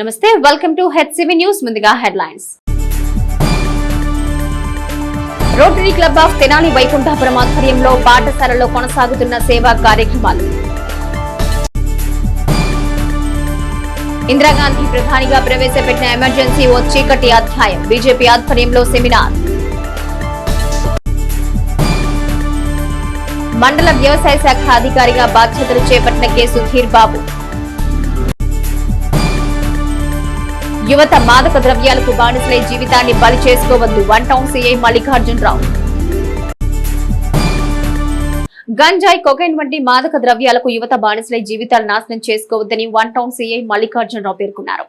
నమస్తే, welcome to HCV news. ముందుగా headlines. Rotary Club of Tenali Vaikunthapuram ఆధ్వర్యంలో పాఠశాలలో కొనసాగుతున్న సేవా కార్యక్రమాలు. ఇందిరాగాంధీ ప్రధానిగా ప్రవేశపెట్టిన ఎమర్జెన్సీ ఓ చీకటి అధ్యాయం. బీజేపీ ఆధ్వర్యంలో సెమినార్. మండల వ్యవసాయ శాఖ అధికారిగా బాధ్యతలు చేపట్టిన కె సుధీర్ బాబు. యువత మాదక ద్రవ్యాలకు బానిసలై జీవితాన్ని బలి చేసుకోవద్దు. One town CI Mallikarjunarao. గంజాయి, కొకైన్ వంటి మాదక ద్రవ్యాలకు యువత బానిసలై జీవితాలు నాశనం చేసుకోవద్దని వన్ టౌన్ సీఐ మల్లికార్జునరావు పేర్కొన్నారు.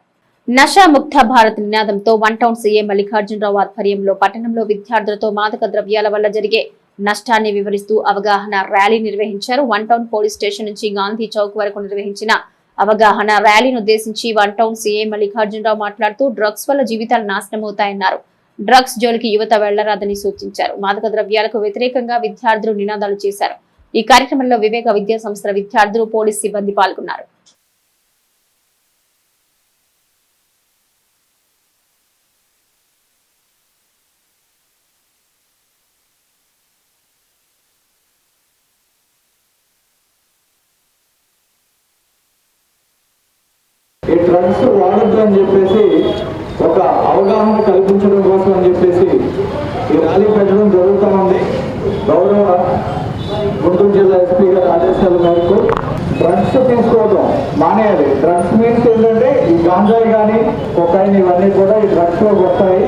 నషా ముక్త భారత్ నినాదంతో వన్ టౌన్ సీఐ మల్లికార్జునరావు ఆధ్వర్యంలో పట్టణంలో విద్యార్థులతో మాదక ద్రవ్యాల వల్ల జరిగే నష్టాన్ని వివరిస్తూ అవగాహన ర్యాలీ నిర్వహించారు. వన్ టౌన్ పోలీస్ స్టేషన్ నుంచి గాంధీ చౌక్ వరకు నిర్వహించిన అవగాహన ర్యాలీని ఉద్దేశించి వన్ టౌన్ సీఐ మల్లికార్జునరావు మాట్లాడుతూ డ్రగ్స్ వల్ల జీవితాలు నాశనమవుతాయన్నారు. డ్రగ్స్ జోలికి యువత వెళ్లరాదని సూచించారు. మాదక ద్రవ్యాలకు వ్యతిరేకంగా విద్యార్థులు నినాదాలు చేశారు. ఈ కార్యక్రమంలో వివేక విద్యా సంస్థల విద్యార్థులు, పోలీస్ సిబ్బంది పాల్గొన్నారు. ఈ డ్రగ్స్ వాడద్దు అని చెప్పేసి ఒక అవగాహన కల్పించడం కోసం అని చెప్పేసి ఈ ర్యాలీ పెట్టడం జరుగుతూ ఉంది. గౌరవ గుంటూరు జిల్లా ఎస్పీ గారి ఆదేశాల మేరకు డ్రగ్స్ తీసుకోవడం మానేయాలి. డ్రగ్స్ మీన్స్ ఏంటంటే ఈ గాంజాయి కానీ కొకైన్ ఇవన్నీ కూడా ఈ డ్రగ్స్ లో వస్తాయి.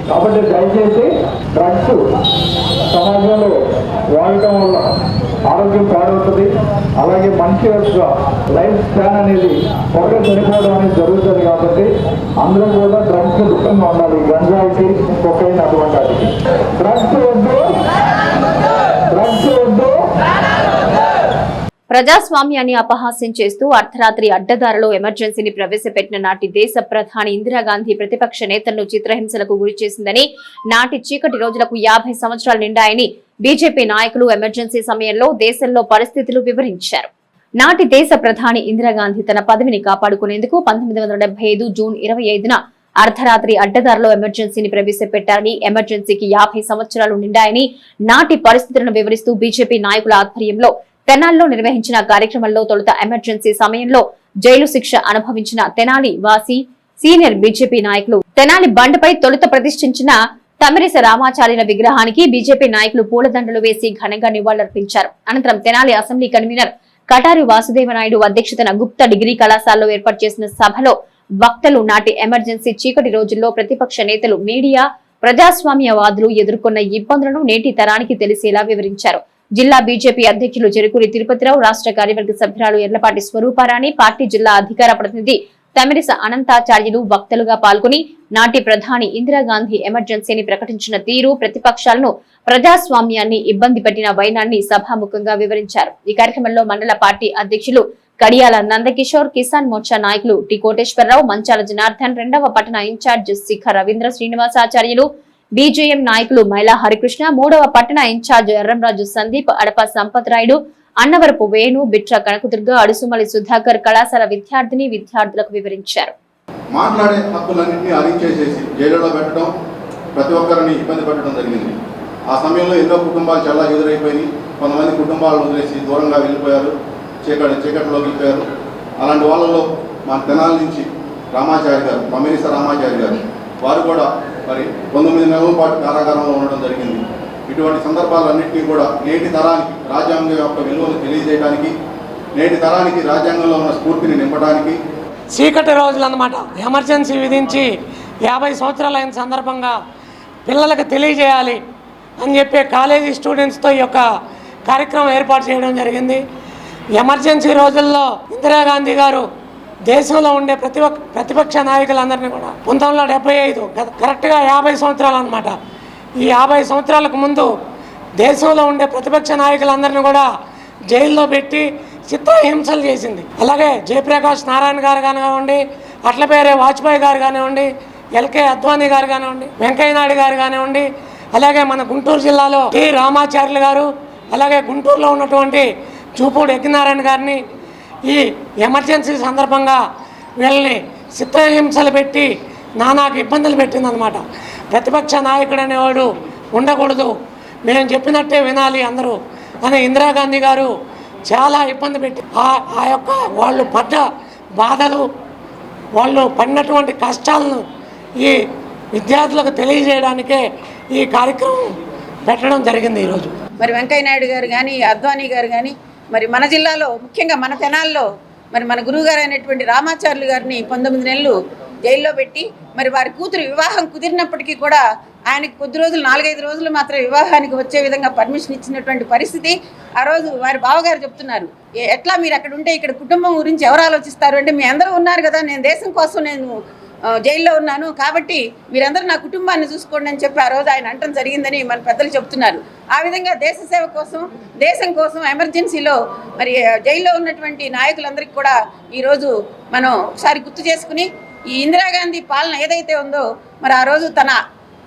కాబట్టి దయచేసి డ్రగ్స్ సమాజంలో వాడటం వల్ల ఆరోగ్యం పాడవుతుంది. అలాగే మనిషి యొక్క లైఫ్ స్పాన్ అనేది త్వరగా చనిపోవడం అనేది జరుగుతుంది. కాబట్టి అందరూ కూడా డ్రగ్స్ దూరంగా ఉండాలి. గంజాయికి, కొకైన్ అటువంటి వాటికి. డ్రగ్స్ వద్దు, డ్రగ్స్ వద్దు. ప్రజాస్వామ్యాన్ని అపహాస్యం చేస్తూ అర్ధరాత్రి అడ్డదారిలో ఎమర్జెన్సీని ప్రవేశపెట్టిన నాటి దేశ ప్రధాని ఇందిరాగాంధీ ప్రతిపక్ష నేతలను చిత్రహింసలకు గురి చేసిందని, నాటి చీకటి రోజులకు 50 సంవత్సరాలు నిండాయని బీజేపీ నాయకులు ఎమర్జెన్సీ సమయంలో దేశంలో పరిస్థితులు వివరించారు. నాటి దేశ ప్రధాని ఇందిరాగాంధీ తన పదవిని కాపాడుకునేందుకు 1975 జూన్ 25న అర్ధరాత్రి అడ్డదారిలో ఎమర్జెన్సీని ప్రవేశపెట్టారని, ఎమర్జెన్సీకి 50 సంవత్సరాలు నిండాయని నాటి పరిస్థితులను వివరిస్తూ బీజేపీ నాయకుల ఆధ్వర్యంలో తెనాలిలో నిర్వహించిన కార్యక్రమంలో తొలుత ఎమర్జెన్సీ సమయంలో జైలు శిక్ష అనుభవించిన తెనాలి వాసి సీనియర్ బీజేపీ నాయకులు తెనాలి బండ్పై తొలుత ప్రతిష్ఠించిన తమిరిస రామాచార్యుల విగ్రహానికి బీజేపీ నాయకులు పూలదండలు వేసి ఘనంగా నివాళులర్పించారు. అనంతరం తెనాలి అసెంబ్లీ కన్వీనర్ కటారి వాసుదేవనాయుడు అధ్యక్షతన గుప్తా డిగ్రీ కళాశాలలో ఏర్పాటు చేసిన సభలో వక్తలు నాటి ఎమర్జెన్సీ చీకటి రోజుల్లో ప్రతిపక్ష నేతలు, మీడియా, ప్రజాస్వామ్యవాదులు ఎదుర్కొన్న ఇబ్బందులను నేటి తరానికి తెలిసేలా వివరించారు. జిల్లా బీజేపీ అధ్యక్షులు చెరుకూరి తిరుపతిరావు, రాష్ట్ర కార్యవర్గ సభ్యురాలు ఎర్లపాటి స్వరూపారాణి, పార్టీ జిల్లా అధికార ప్రతినిధి తమిరిస అనంతాచార్యులు వక్తలుగా పాల్గొని నాటి ప్రధాని ఇందిరాగాంధీ ఎమర్జెన్సీని ప్రకటించిన తీరు, ప్రతిపక్షాలను, ప్రజాస్వామ్యాన్ని ఇబ్బంది పెట్టిన వైనాన్ని సభాముఖంగా వివరించారు. ఈ కార్యక్రమంలో మండల పార్టీ అధ్యక్షులు కడియాల నందకిషోర్, కిసాన్ మోర్చా నాయకులు టి కోటేశ్వరరావు, మంచాల జనార్దన్, 2వ పట్టణ ఇన్ఛార్జ్ శిఖ రవీంద్ర శ్రీనివాసాచార్యులు, బీజేఎం నాయకులు మైలా హరికృష్ణ, 3వ పట్టణ ఇన్ఛార్జ్ ఎర్రంరాజు సందీప్, అడప సంపత్ రాయుడు, అన్నవరపు వేణు, బిట్ర కనకదుర్గ, అడుసుమలి సుధాకర్ కళాశాల విద్యార్థిని విద్యార్థులకు వివరించారు. మాట్లాడే హక్కులన్నింటినీ అరిచేసేసి జైలులో పెట్టడం, ప్రతి ఒక్కరిని ఇబ్బంది పెట్టడం జరిగింది. ఆ సమయంలో ఎన్నో కుటుంబాలు చాలా ఎదురైపోయి, కొంతమంది కుటుంబాలను వదిలేసి దూరంగా వెళ్ళిపోయారు, చీకటిలో వెళ్ళిపోయారు. అలాంటి వాళ్ళలో మా తెనాలి నుంచి రామాచారి గారు, తమిరిస రామాచారి గారు, వారు కూడా మరి 19 నెలల పాటు కారాగారంలో ఉండడం జరిగింది. ఇటువంటి సందర్భాలన్నింటినీ కూడా నేటి తరానికి రాజ్యాంగం యొక్క విలువను తెలియజేయడానికి, నేటి తరానికి రాజ్యాంగంలో ఉన్న స్ఫూర్తిని నింపడానికి చీకటి రోజులు అన్నమాట ఎమర్జెన్సీ విధించి 50 సంవత్సరాలు అయిన సందర్భంగా పిల్లలకు తెలియజేయాలి అని చెప్పి కాలేజీ స్టూడెంట్స్తో ఈ యొక్క కార్యక్రమం ఏర్పాటు చేయడం జరిగింది. ఎమర్జెన్సీ రోజుల్లో ఇందిరాగాంధీ గారు దేశంలో ఉండే ప్రతిపక్ష నాయకులందరినీ కూడా 1975 కరెక్ట్గా 50 సంవత్సరాలు అనమాట. ఈ 50 సంవత్సరాలకు ముందు దేశంలో ఉండే ప్రతిపక్ష నాయకులందరినీ కూడా జైల్లో పెట్టి చిత్రహింసలు చేసింది. అలాగే జయప్రకాష్ నారాయణ గారు కానివ్వండి, అట్లపేరే వాజ్పేయి గారు కానివ్వండి, ఎల్కే అద్వానీ గారు కానివ్వండి, వెంకయ్యనాయుడు గారు కానివ్వండి, అలాగే మన గుంటూరు జిల్లాలో టి రామాచార్యులు గారు, అలాగే గుంటూరులో ఉన్నటువంటి చూపూడి యజ్ఞనారాయణ గారిని ఈ ఎమర్జెన్సీ సందర్భంగా వీళ్ళని చిత్రహింసలు పెట్టి నానాకు ఇబ్బందులు పెట్టిందనమాట. ప్రతిపక్ష నాయకుడు అనేవాడు ఉండకూడదు, మేము చెప్పినట్టే వినాలి అందరూ అని ఇందిరాగాంధీ గారు చాలా ఇబ్బంది పెట్టి ఆ యొక్క వాళ్ళు పడ్డ బాధలు, వాళ్ళు పడినటువంటి కష్టాలను ఈ విద్యార్థులకు తెలియజేయడానికే ఈ కార్యక్రమం పెట్టడం జరిగింది ఈరోజు. మరి వెంకయ్య నాయుడు గారు కానీ, అద్వానీ గారు కానీ, మరి మన జిల్లాలో ముఖ్యంగా మన తెనాల్లో మరి మన గురువుగారు అయినటువంటి రామాచార్యులు గారిని 19 నెలలు జైల్లో పెట్టి మరి వారి కూతురు వివాహం కుదిరినప్పటికీ కూడా ఆయనకి కొద్ది రోజులు 4-5 రోజులు మాత్రం వివాహానికి వచ్చే విధంగా పర్మిషన్ ఇచ్చినటువంటి పరిస్థితి. ఆ రోజు వారి బావగారు చెప్తున్నారు, ఎట్లా మీరు అక్కడ ఉంటే ఇక్కడ కుటుంబం గురించి ఎవరు ఆలోచిస్తారు అంటే, మీ అందరూ ఉన్నారు కదా, నేను దేశం కోసం నేను జైల్లో ఉన్నాను కాబట్టి మీరందరూ నా కుటుంబాన్ని చూసుకోండి అని చెప్పి ఆ రోజు ఆయన అంటం జరిగిందని మన పెద్దలు చెప్తున్నారు. ఆ విధంగా దేశ సేవ కోసం, దేశం కోసం ఎమర్జెన్సీలో మరి జైల్లో ఉన్నటువంటి నాయకులందరికీ కూడా ఈరోజు మనం ఒకసారి గుర్తు చేసుకుని, ఈ ఇందిరాగాంధీ పాలన ఏదైతే ఉందో మరి ఆ రోజు తన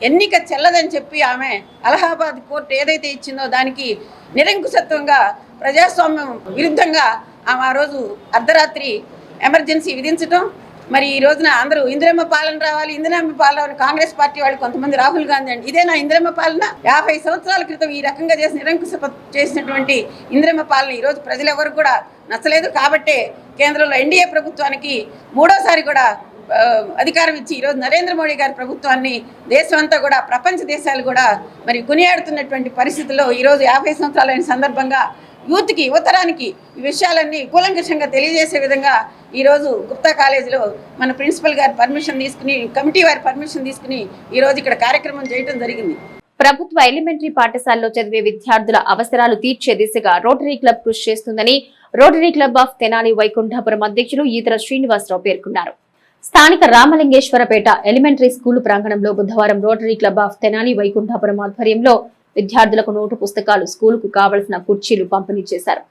ఎన్నిక చెల్లదని చెప్పి ఆమె అలహాబాద్ కోర్టు ఏదైతే ఇచ్చిందో దానికి నిరంకుశత్వంగా ప్రజాస్వామ్యం విరుద్ధంగా ఆమె ఆ రోజు అర్ధరాత్రి ఎమర్జెన్సీ విధించడం. మరి ఈ రోజున అందరూ ఇందిరమ్మ పాలన రావాలి, ఇందిరమ్మ పాలన కాంగ్రెస్ పార్టీ వాళ్ళు కొంతమంది రాహుల్ గాంధీ అండి, ఇదేనా ఇందిరమ్మ పాలన? 50 సంవత్సరాల క్రితం ఈ రకంగా చేసినటువంటి ఇందిరమ్మ పాలన ఈరోజు ప్రజలెవరు కూడా నచ్చలేదు. కాబట్టే కేంద్రంలో ఎన్డీఏ ప్రభుత్వానికి 3వ సారి కూడా అధికారం ఇచ్చి ఈరోజు నరేంద్ర మోడీ గారి ప్రభుత్వాన్ని దేశం అంతా కూడా, ప్రపంచ దేశాలు కూడా మరి కొనియాడుతున్నటువంటి పరిస్థితుల్లో ఈరోజు 50 సంవత్సరాలైన సందర్భంగా యూత్కి, యువతరానికి ఈ విషయాలన్నీ కూలంకషంగా తెలియజేసే విధంగా ఈరోజు గుప్తా కాలేజీలో మన ప్రిన్సిపల్ గారి పర్మిషన్ తీసుకుని, కమిటీ వారి పర్మిషన్ తీసుకుని ఈరోజు ఇక్కడ కార్యక్రమం చేయడం జరిగింది. ప్రభుత్వ ఎలిమెంటరీ పాఠశాలలో చదివే విద్యార్థుల అవసరాలు తీర్చే దిశగా రోటరీ క్లబ్ కృషి చేస్తుందని rotary Club of Tenali Vaikunthapuram అధ్యక్షులు ఈతర శ్రీనివాసరావు పేర్కొన్నారు. స్థానిక రామలింగేశ్వరపేట ఎలిమెంటరీ స్కూలు ప్రాంగణంలో బుధవారం rotary Club of Tenali Vaikunthapuram ఆధ్వర్యంలో విద్యార్థులకు నోటు పుస్తకాలు, స్కూలుకు కావలసిన కుర్చీలు పంపిణీ చేశారు.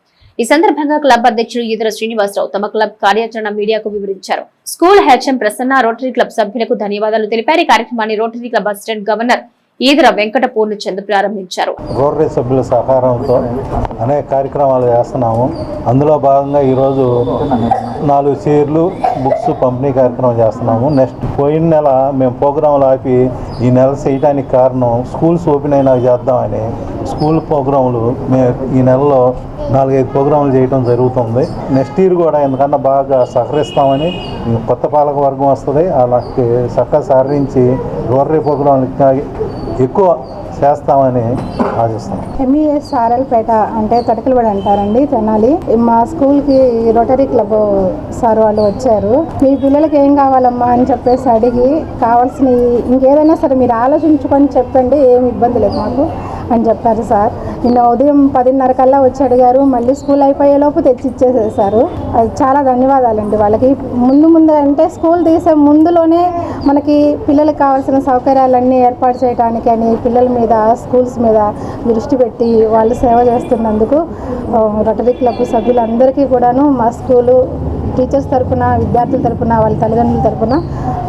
ఈ సందర్భంగా క్లబ్ అధ్యక్షులు ఈదర శ్రీనివాసరావు తమ క్లబ్ కార్యాచరణ మీడియాకు వివరించారు. School HM Prasanna rotary club సభ్యులకు ధన్యవాదాలు తెలిపారు. ఈ కార్యక్రమాన్ని rotary club assistant governor Eedara Venkata Purnachand ప్రారంభించారు. రోటరీ సభ్యుల సహకారంతో అనేక కార్యక్రమాలు చేస్తున్నాము. అందులో భాగంగా ఈరోజు 4 చైర్లు, బుక్స్ పంపిణీ కార్యక్రమం చేస్తున్నాము. నెక్స్ట్ పోయిన నెల మేము ప్రోగ్రాంలు ఆపి ఈ నెల చేయడానికి కారణం స్కూల్స్ ఓపెన్ అయినా చేద్దామని స్కూల్ ప్రోగ్రాంలు మేము ఈ నెలలో 4-5 ప్రోగ్రాంలు చేయడం జరుగుతుంది. నెక్స్ట్ ఇయర్ కూడా ఎందుకన్నా బాగా సహకరిస్తామని కొత్త పాలక వర్గం వస్తుంది, అలాగే చక్కగా సహకరించి రోటరీ ప్రోగ్రాంలు ఎక్కువ చేస్తామని ఆశిస్తాం. ఎంఈఎస్ ఆర్ఎల్పేట అంటే తడకలబడి అంటారండి తెనాలి. మా స్కూల్కి రోటరీ క్లబ్ సార్ వాళ్ళు వచ్చారు. మీ పిల్లలకి ఏం కావాలమ్మా అని చెప్పేసి అడిగి కావాల్సినవి ఇంకేదైనా సరే మీరు ఆలోచించుకొని చెప్పండి, ఏమి ఇబ్బంది లేదు మాకు అని చెప్పారు సార్. నిన్న ఉదయం 10:30 కల్లా వచ్చి అడిగారు, మళ్ళీ స్కూల్ అయిపోయేలోపు తెచ్చి ఇచ్చేసేసారు. అది చాలా ధన్యవాదాలండి వాళ్ళకి. ముందు అంటే స్కూల్ తీసే ముందులోనే మనకి పిల్లలకు కావాల్సిన సౌకర్యాలన్నీ ఏర్పాటు చేయడానికి అని పిల్లల మీద, స్కూల్స్ మీద దృష్టి పెట్టి వాళ్ళు సేవ చేస్తున్నందుకు రోటరీ క్లబ్ సభ్యులందరికీ కూడాను మా స్కూలు టీచర్స్ తరఫున, విద్యార్థుల తరఫున, వాళ్ళ తల్లిదండ్రుల తరఫున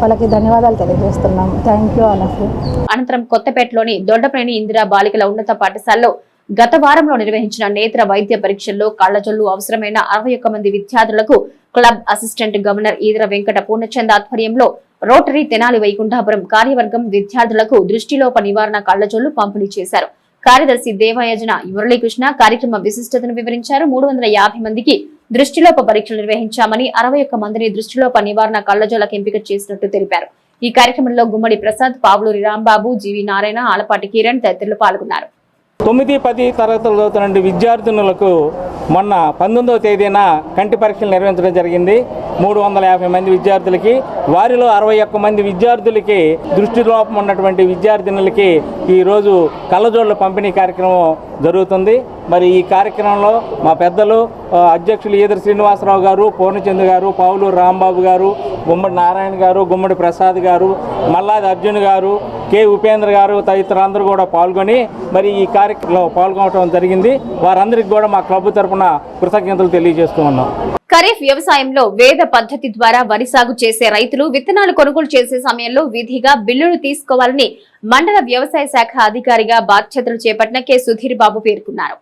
వాళ్ళకి ధన్యవాదాలు తెలియజేస్తున్నాం. Thank you all of you. అనంతరం కొత్తపేటలోని దొడ్డప్రేణి ఇందిరా బాలికల ఉన్నత పాఠశాలలో గత వారంలో నిర్వహించిన నేత్ర వైద్య పరీక్షల్లో కళ్లజొల్లు అవసరమైన 61 మంది విద్యార్థులకు club assistant governor Eedara Venkata Purnachand ఆధ్వర్యంలో రోటరీ తెనాలి వైకుంఠపురం కార్యవర్గం విద్యార్థులకు దృష్టిలోప నివారణ కళ్లజొల్లు పంపిణీ చేశారు. కార్యదర్శి దేవాయజన మురళీకృష్ణ కార్యక్రమ విశిష్టతను వివరించారు. 350 మందికి దృష్టిలోప పరీక్షలు నిర్వహించామని, 61 మందిని దృష్టిలోప నివారణ కళ్లజోలకు ఎంపిక చేసినట్టు తెలిపారు. ఈ కార్యక్రమంలో గుమ్మడి ప్రసాద్, పావులూరి రాంబాబు, జీవి నారాయణ, ఆలపాటి కిరణ్ తదితరులు పాల్గొన్నారు. 9-10 తరగతులు చదువుతున్న విద్యార్థినులకు మొన్న 19వ తేదీన కంటి పరీక్షలు నిర్వహించడం జరిగింది. 350 మంది విద్యార్థులకి, వారిలో 61 మంది విద్యార్థులకి దృష్టి లోపం ఉన్నటువంటి విద్యార్థినులకి ఈరోజు కళ్ళజోళ్ళ పంపిణీ కార్యక్రమం జరుగుతుంది. మరి ఈ కార్యక్రమంలో మా పెద్దలు అధ్యక్షులు ఈదర శ్రీనివాసరావు గారు, పూర్ణచంద్ గారు, పావులూరు రాంబాబు గారు, గుమ్మడి నారాయణ గారు, గుమ్మడి ప్రసాద్ గారు, మల్లాది అర్జున్ గారు, కె ఉపేంద్ర గారు తదితరులందరూ కూడా పాల్గొని మరి ఈ కార్యక్రమంలో పాల్గొనడం జరిగింది. వారందరికీ కూడా మా క్లబ్ తరఫున కృతజ్ఞతలు తెలియజేస్తూ ఉన్నాం. ఖరీఫ్ వ్యవసాయంలో వేద పద్ధతి ద్వారా వరి సాగు చేసే రైతులు విత్తనాలు కొనుగోలు చేసే సమయంలో విధిగా బిల్లులు తీసుకోవాలని మండల వ్యవసాయ శాఖ అధికారిగా బాధ్యతలు చేపట్టిన కె సుధీర్ బాబు పేర్కొన్నారు.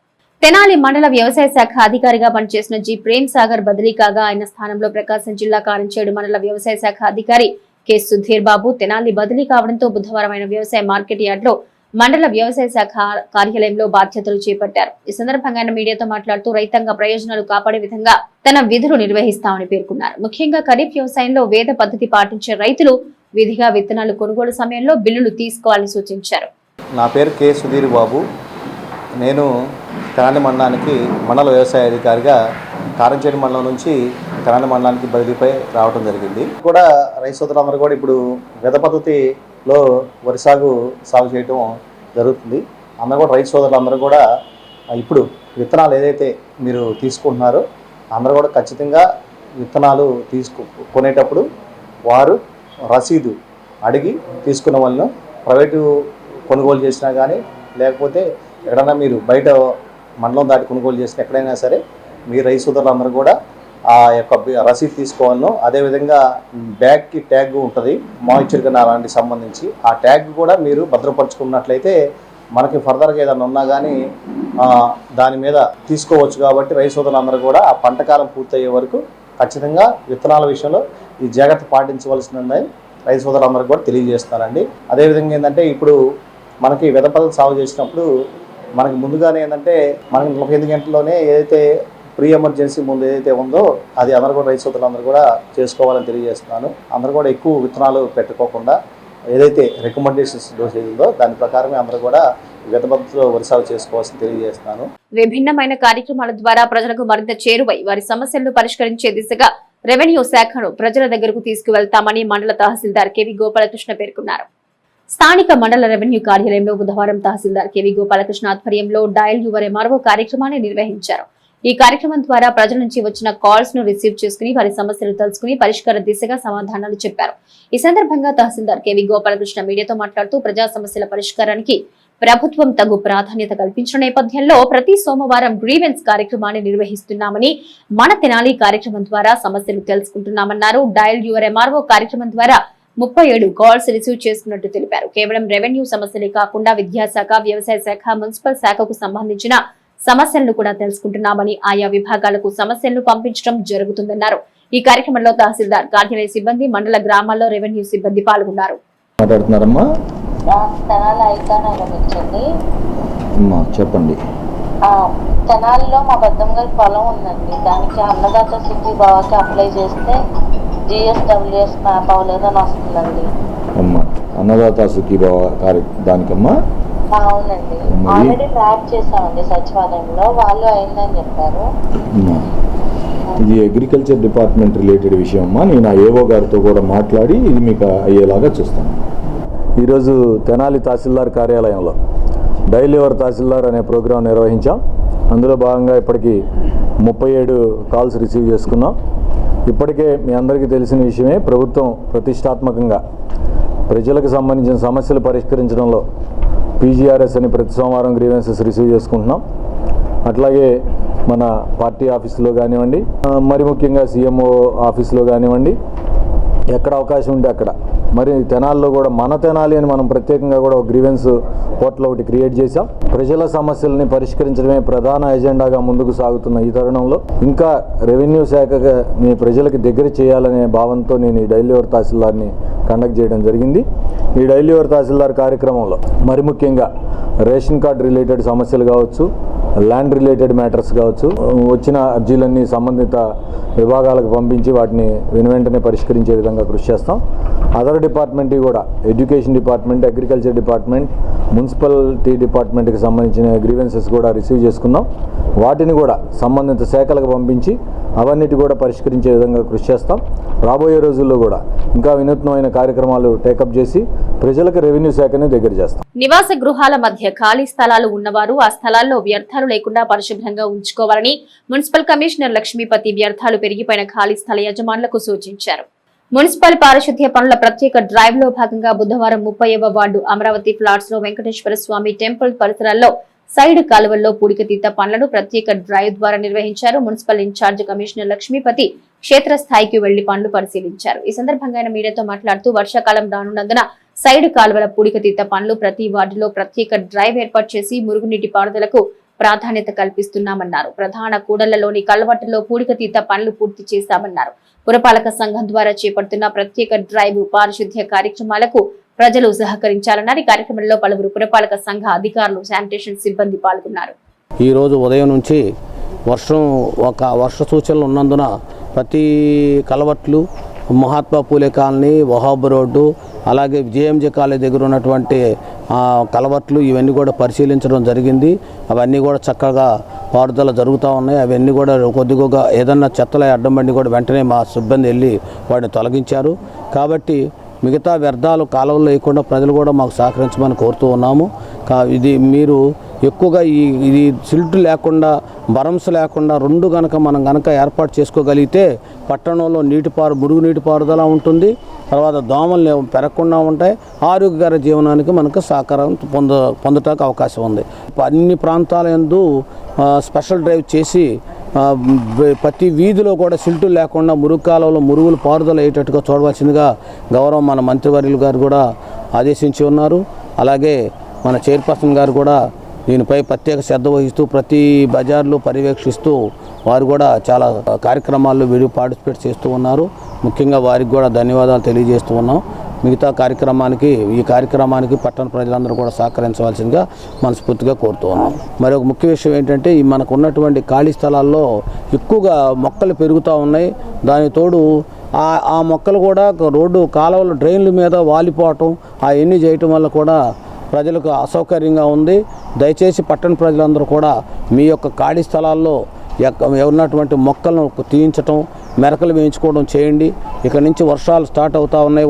తెనాలి మండల వ్యవసాయ శాఖ అధికారిగా పనిచేసిన జి ప్రేమ్ సాగర్ బదిలీ కాగా ఆయన స్థానంలో ప్రకాశం జిల్లా కారంచేడు మండల వ్యవసాయ శాఖ అధికారి కె సుధీర్ బాబు తెనాలి బదిలీ కావడంతో బుధవారం ఆయన వ్యవసాయ మార్కెట్ యార్డ్ లో మండల వ్యవసాయ శాఖ కార్యాలయంలో బాధ్యతలు చేపట్టారు. ఈ సందర్భంగా ఆయన మీడియాతో మాట్లాడుతూ రైతాంగ ప్రయోజనాలు కాపాడే విధంగా తన విధులు నిర్వహిస్తామని పేర్కొన్నారు. ముఖ్యంగా ఖరీఫ్ వ్యవసాయంలో వేద పద్ధతి పాటించే రైతులు విధిగా విత్తనాలు కొనుగోలు సమయంలో బిల్లులు తీసుకోవాలని సూచించారు. నా పేరు కె సుధీర్ బాబు. నేను తెనాలి మండలానికి మండల వ్యవసాయ అధికారిగా కారంచేడు మండలం నుంచి తెనాలి మండలానికి బదిలీపై రావడం జరిగింది. కూడా రైతు సోదరులందరూ కూడా ఇప్పుడు వెద పద్ధతిలో వరి సాగు చేయడం జరుగుతుంది. అందరూ కూడా రైతు సోదరులందరూ కూడా ఇప్పుడు విత్తనాలు ఏదైతే మీరు తీసుకుంటున్నారో అందరూ కూడా ఖచ్చితంగా విత్తనాలు కొనేటప్పుడు వారు రసీదు అడిగి తీసుకున్న వాళ్ళను ప్రైవేటు కొనుగోలు చేసినా కానీ లేకపోతే ఎక్కడైనా మీరు బయట మండలం దాటి కొనుగోలు చేసిన ఎక్కడైనా సరే మీ రైతు సోదరులందరూ కూడా ఆ యొక్క రసీదు తీసుకోవాలను. అదేవిధంగా బ్యాగ్కి ట్యాగ్ ఉంటుంది మాయిశ్చర్ కన్నా అలాంటి సంబంధించి ఆ ట్యాగ్ కూడా మీరు భద్రపరుచుకున్నట్లయితే మనకి ఫర్దర్గా ఏదైనా ఉన్నా కానీ దాని మీద తీసుకోవచ్చు. కాబట్టి రైతు సోదరులందరూ కూడా ఆ పంట కాలం పూర్తయ్యే వరకు ఖచ్చితంగా విత్తనాల విషయంలో ఈ జాగ్రత్త పాటించవలసిందని రైతు సోదరులందరూ కూడా తెలియజేస్తారండి. అదేవిధంగా ఏంటంటే ఇప్పుడు మనకి వెద పద్ధతి సాగు చేసినప్పుడు మనకి ముందుగానే ఏంటంటే మనకి 48 గంటల్లోనే ఏదైతే ప్రీ ఎమర్జెన్సీ ముందు ఏదైతే ఉందో అది అందరూ కూడా రైతు సోదరులందరూ కూడా చేసుకోవాలని తెలియజేస్తున్నాను. అందరూ కూడా ఎక్కువ విత్తనాలు పెట్టుకోకుండా ఏదైతే రికమెండేషన్స్ డోసేజ్ ఉందో దాని ప్రకారమే అందరూ కూడా వెద పద్ధతిలో వరి సాగు చేసుకోవాల్సి తెలియజేస్తున్నాను. విభిన్నమైన కార్యక్రమాల ద్వారా ప్రజలకు మరింత చేరువై వారి సమస్యలను పరిష్కరించే దిశగా రెవెన్యూ శాఖను ప్రజల దగ్గరకు తీసుకువెళ్తామని మండల తహసీల్దార్ కెవి గోపాలకృష్ణ పేర్కొన్నారు. స్థానిక మండల రెవెన్యూ కార్యాలయంలో బుధవారం తహసీల్దార్ కెవి గోపాలకృష్ణ ఆధ్వర్యంలో డయల్ యువర్ ఎంఆర్ఓ కార్యక్రమాన్ని నిర్వహించారు. ఈ కార్యక్రమం ద్వారా ప్రజల నుంచి వచ్చిన కాల్స్ ను రిసీవ్ చేసుకుని వారి సమస్యలు తెలుసుకుని పరిష్కార దిశగా సమాధానాలు చెప్పారు. ఈ సందర్భంగా తహసీల్దార్ కెవి గోపాలకృష్ణ మీడియాతో మాట్లాడుతూ ప్రజా సమస్యల పరిష్కారానికి ప్రభుత్వం తగు ప్రాధాన్యత కల్పించిన నేపథ్యంలో ప్రతి సోమవారం గ్రీవెన్స్ కార్యక్రమాన్ని నిర్వహిస్తున్నామని, మన తెనాలి కార్యక్రమం ద్వారా సమస్యలు తెలుసుకుంటున్నామన్నారు. డయల్ యువర్ ఎంఆర్ఓ కార్యక్రమం ద్వారా 37 కాల్స్ రిసీవ్ చేసుకున్నట్టు తెలిపారు. కేవలం రెవెన్యూ సమస్యలే కాకుండా విద్యాశాఖ, వ్యవసాయ శాఖ, మున్సిపల్ శాఖకు సంబంధించిన సమస్యలను కూడా తెలుసుకుంటున్నామని, ఆయా విభాగాలకు సమస్యలను పంపించడం జరుగుతుందన్నారు. ఈ కార్యక్రమంలో తహసీల్దార్, కార్యాలయ సిబ్బంది, మండల గ్రామాల్లో రెవెన్యూ సిబ్బంది పాల్గొన్నారు. చెప్పండి. తెనాలిలో మా పెద్దమ్మ గారి పొలం ఉందండి. దానికి అన్నదాత సిటీ బావాకి అప్లై చేస్తే GSWS మ్యాప్ అవ్వలేదని వస్తుందండి. అన్నదాత సుఖీ బావ దానికమ్మా? అవునండి, ఆల్రెడీ ట్రాక్ చేసామండి సచివాలయంలో, వాళ్ళు అయిందని చెప్పారు. ఇది అగ్రికల్చర్ డిపార్ట్మెంట్ రిలేటెడ్ విషయం అమ్మా. నేను ఏఓ గారితో కూడా మాట్లాడి ఇది మీకు అయ్యేలాగా చూస్తాను. ఈరోజు తెనాలి తహసీల్దార్ కార్యాలయంలో డైలీ యువర్ తహసీల్దార్ అనే ప్రోగ్రాం నిర్వహించాం. అందులో భాగంగా ఇప్పటికీ 37 కాల్స్ రిసీవ్ చేసుకున్నాం. ఇప్పటికే మీ అందరికీ తెలిసిన విషయమే, ప్రభుత్వం ప్రతిష్టాత్మకంగా ప్రజలకు సంబంధించిన సమస్యలు పరిష్కరించడంలో PGRS అని ప్రతి సోమవారం గ్రీవెన్సెస్ రిసీవ్ చేసుకుంటున్నాం. అట్లాగే మన పార్టీ ఆఫీసులో కానివ్వండి, మరి ముఖ్యంగా CMO ఆఫీసులో కానివ్వండి, ఎక్కడ అవకాశం ఉంటే అక్కడ. మరి తెనాల్లో కూడా మన తెనాలి అని మనం ప్రత్యేకంగా కూడా ఒక గ్రీవెన్స్ పోర్టల్ ఒకటి క్రియేట్ చేశాం. ప్రజల సమస్యలని పరిష్కరించడమే ప్రధాన ఎజెండాగా ముందుకు సాగుతున్న ఈ తరుణంలో ఇంకా రెవెన్యూ శాఖగా ప్రజలకు దగ్గర చేయాలనే భావంతో నేను ఈ డైలీ యువర్ తహసీల్దార్ని కండక్ట్ చేయడం జరిగింది. ఈ డైలీ యువర్ తహసీల్దార్ కార్యక్రమంలో మరి ముఖ్యంగా రేషన్ కార్డు రిలేటెడ్ సమస్యలు కావచ్చు, ల్యాండ్ రిలేటెడ్ మ్యాటర్స్ కావచ్చు, వచ్చిన అర్జీలన్నీ సంబంధిత విభాగాలకు పంపించి వాటిని వెంటనే పరిష్కరించే విధంగా కృషి చేస్తాం. అదర్ డిపార్ట్మెంట్ కూడా education department, agriculture department, municipality డిపార్ట్మెంట్కి సంబంధించిన గ్రీవెన్సెస్ కూడా రిసీవ్ చేసుకున్నాం. వాటిని కూడా సంబంధిత శాఖలకు పంపించి అవన్నిటి కూడా పరిష్కరించే విధంగా కృషి చేస్తాం. రాబోయే రోజుల్లో కూడా ఇంకా వినూత్నమైన కార్యక్రమాలు టేకప్ చేసి ప్రజలకు రెవెన్యూ శాఖని దగ్గర చేస్తాం. నివాస గృహాల మధ్య ఖాళీ స్థలాలు ఉన్నవారు ఆ స్థలాల్లో వ్యర్థాలు లేకుండా పరిశుభ్రంగా ఉంచుకోవాలని మున్సిపల్ కమిషనర్ లక్ష్మీపతి వ్యర్థాలు పెరిగిపోయిన ఖాళీ స్థల యజమానులకు సూచించారు. మున్సిపల్ పారిశుద్ధ్య పనుల ప్రత్యేక డ్రైవ్ లో భాగంగా బుధవారం 30వ వార్డు అమరావతి ఫ్లాట్స్ లో వెంకటేశ్వర స్వామి టెంపుల్ పరిసరాల్లో సైడ్ కాలువల్లో పూడికతీత పనులను ప్రత్యేక డ్రైవ్ ద్వారా నిర్వహించారు. మున్సిపల్ ఇన్ఛార్జ్ కమిషనర్ లక్ష్మీపతి క్షేత్రస్థాయికి వెళ్లి పనులు పరిశీలించారు. ఈ సందర్భంగా ఆయన మీడియాతో మాట్లాడుతూ వర్షాకాలం రానున్నందున సైడ్ కాలువల పూడికతీత పనులు ప్రతి వార్డులో ప్రత్యేక డ్రైవ్ ఏర్పాటు చేసి మురుగునీటి పారుదలకు ప్రాధాన్యత కల్పిస్తున్నామన్నారు. ప్రధాన కూడళ్లలోని కల్వట్టులో పూడికతీత పనులు పూర్తి చేశామన్నారు. పురపాలక సంఘం ద్వారా చేపడుతున్న ప్రత్యేక డ్రైవ్ పారిశుద్ధ్య కార్యక్రమాలకు ప్రజలు సహకరించాలన్నారు. ఈ కార్యక్రమంలో పలువురు పురపాలక సంఘ అధికారులు, శానిటేషన్ సిబ్బంది పాల్గొన్నారు. ఈ రోజు ఉదయం నుంచి వర్ష సూచనలు ఉన్నందున ప్రతి కలవట్లు, మహాత్మా పూలే కాలనీ, వహాబ్ రోడ్డు, అలాగే జేఎంజే కాలేజ్ దగ్గర ఉన్నటువంటి కలవట్లు ఇవన్నీ కూడా పరిశీలించడం జరిగింది. అవన్నీ కూడా చక్కగా పారుదల జరుగుతూ ఉన్నాయి. అవన్నీ కూడా కొద్దిగా ఏదన్నా చెత్తల అడ్డం బండి కూడా వెంటనే మా సిబ్బంది వెళ్ళి వాటిని తొలగించారు. కాబట్టి మిగతా వ్యర్థాలు కాలువలు లేకుండా ప్రజలు కూడా మాకు సహకరించమని కోరుతూ ఉన్నాము. ఇది మీరు ఎక్కువగా ఇది సిల్ట్ లేకుండా, బరమ్స్ లేకుండా రెండు మనం ఏర్పాటు చేసుకోగలిగితే పట్టణంలో మురుగునీటి పారుదల ఉంటుంది. తర్వాత దోమలు పెరగకుండా ఉంటాయి. ఆరోగ్యకర జీవనానికి మనకు సహకారం పొందటానికి అవకాశం ఉంది. అన్ని ప్రాంతాల యందు స్పెషల్ డ్రైవ్ చేసి ప్రతి వీధిలో కూడా సిల్టు లేకుండా మురుగు కాలంలో మురుగులు పారుదల అయ్యేటట్టుగా చూడవలసిందిగా గౌరవం మన మంత్రివర్యులు గారు కూడా ఆదేశించి ఉన్నారు. అలాగే మన చైర్పర్సన్ గారు కూడా దీనిపై ప్రత్యేక శ్రద్ధ వహిస్తూ ప్రతి బజార్లో పర్యవేక్షిస్తూ వారు కూడా చాలా కార్యక్రమాల్లో పార్టిసిపేట్ చేస్తూ ఉన్నారు. ముఖ్యంగా వారికి కూడా ధన్యవాదాలు తెలియజేస్తూ ఉన్నాం. మిగతా ఈ కార్యక్రమానికి పట్టణ ప్రజలందరూ కూడా సహకరించవలసిందిగా మనస్ఫూర్తిగా కోరుతూ ఉన్నాం. మరి ఒక ముఖ్య విషయం ఏంటంటే మనకు ఉన్నటువంటి ఖాళీ స్థలాల్లో ఎక్కువగా మొక్కలు పెరుగుతూ ఉన్నాయి. దాని తోడు ఆ మొక్కలు కూడా రోడ్డు కాలువలు డ్రైన్ల మీద వాలిపోవటం అవన్నీ చేయటం వల్ల కూడా ప్రజలకు అసౌకర్యంగా ఉంది. దయచేసి పట్టణ ప్రజలందరూ కూడా మీ యొక్క ఖాళీ స్థలాల్లో ఉన్నటువంటి మొక్కలను తీయించటం, మెరకలు వేయించుకోవడం చేయండి. ఇక నుంచి వర్షాలు స్టార్ట్ అవుతూ ఉన్నాయి.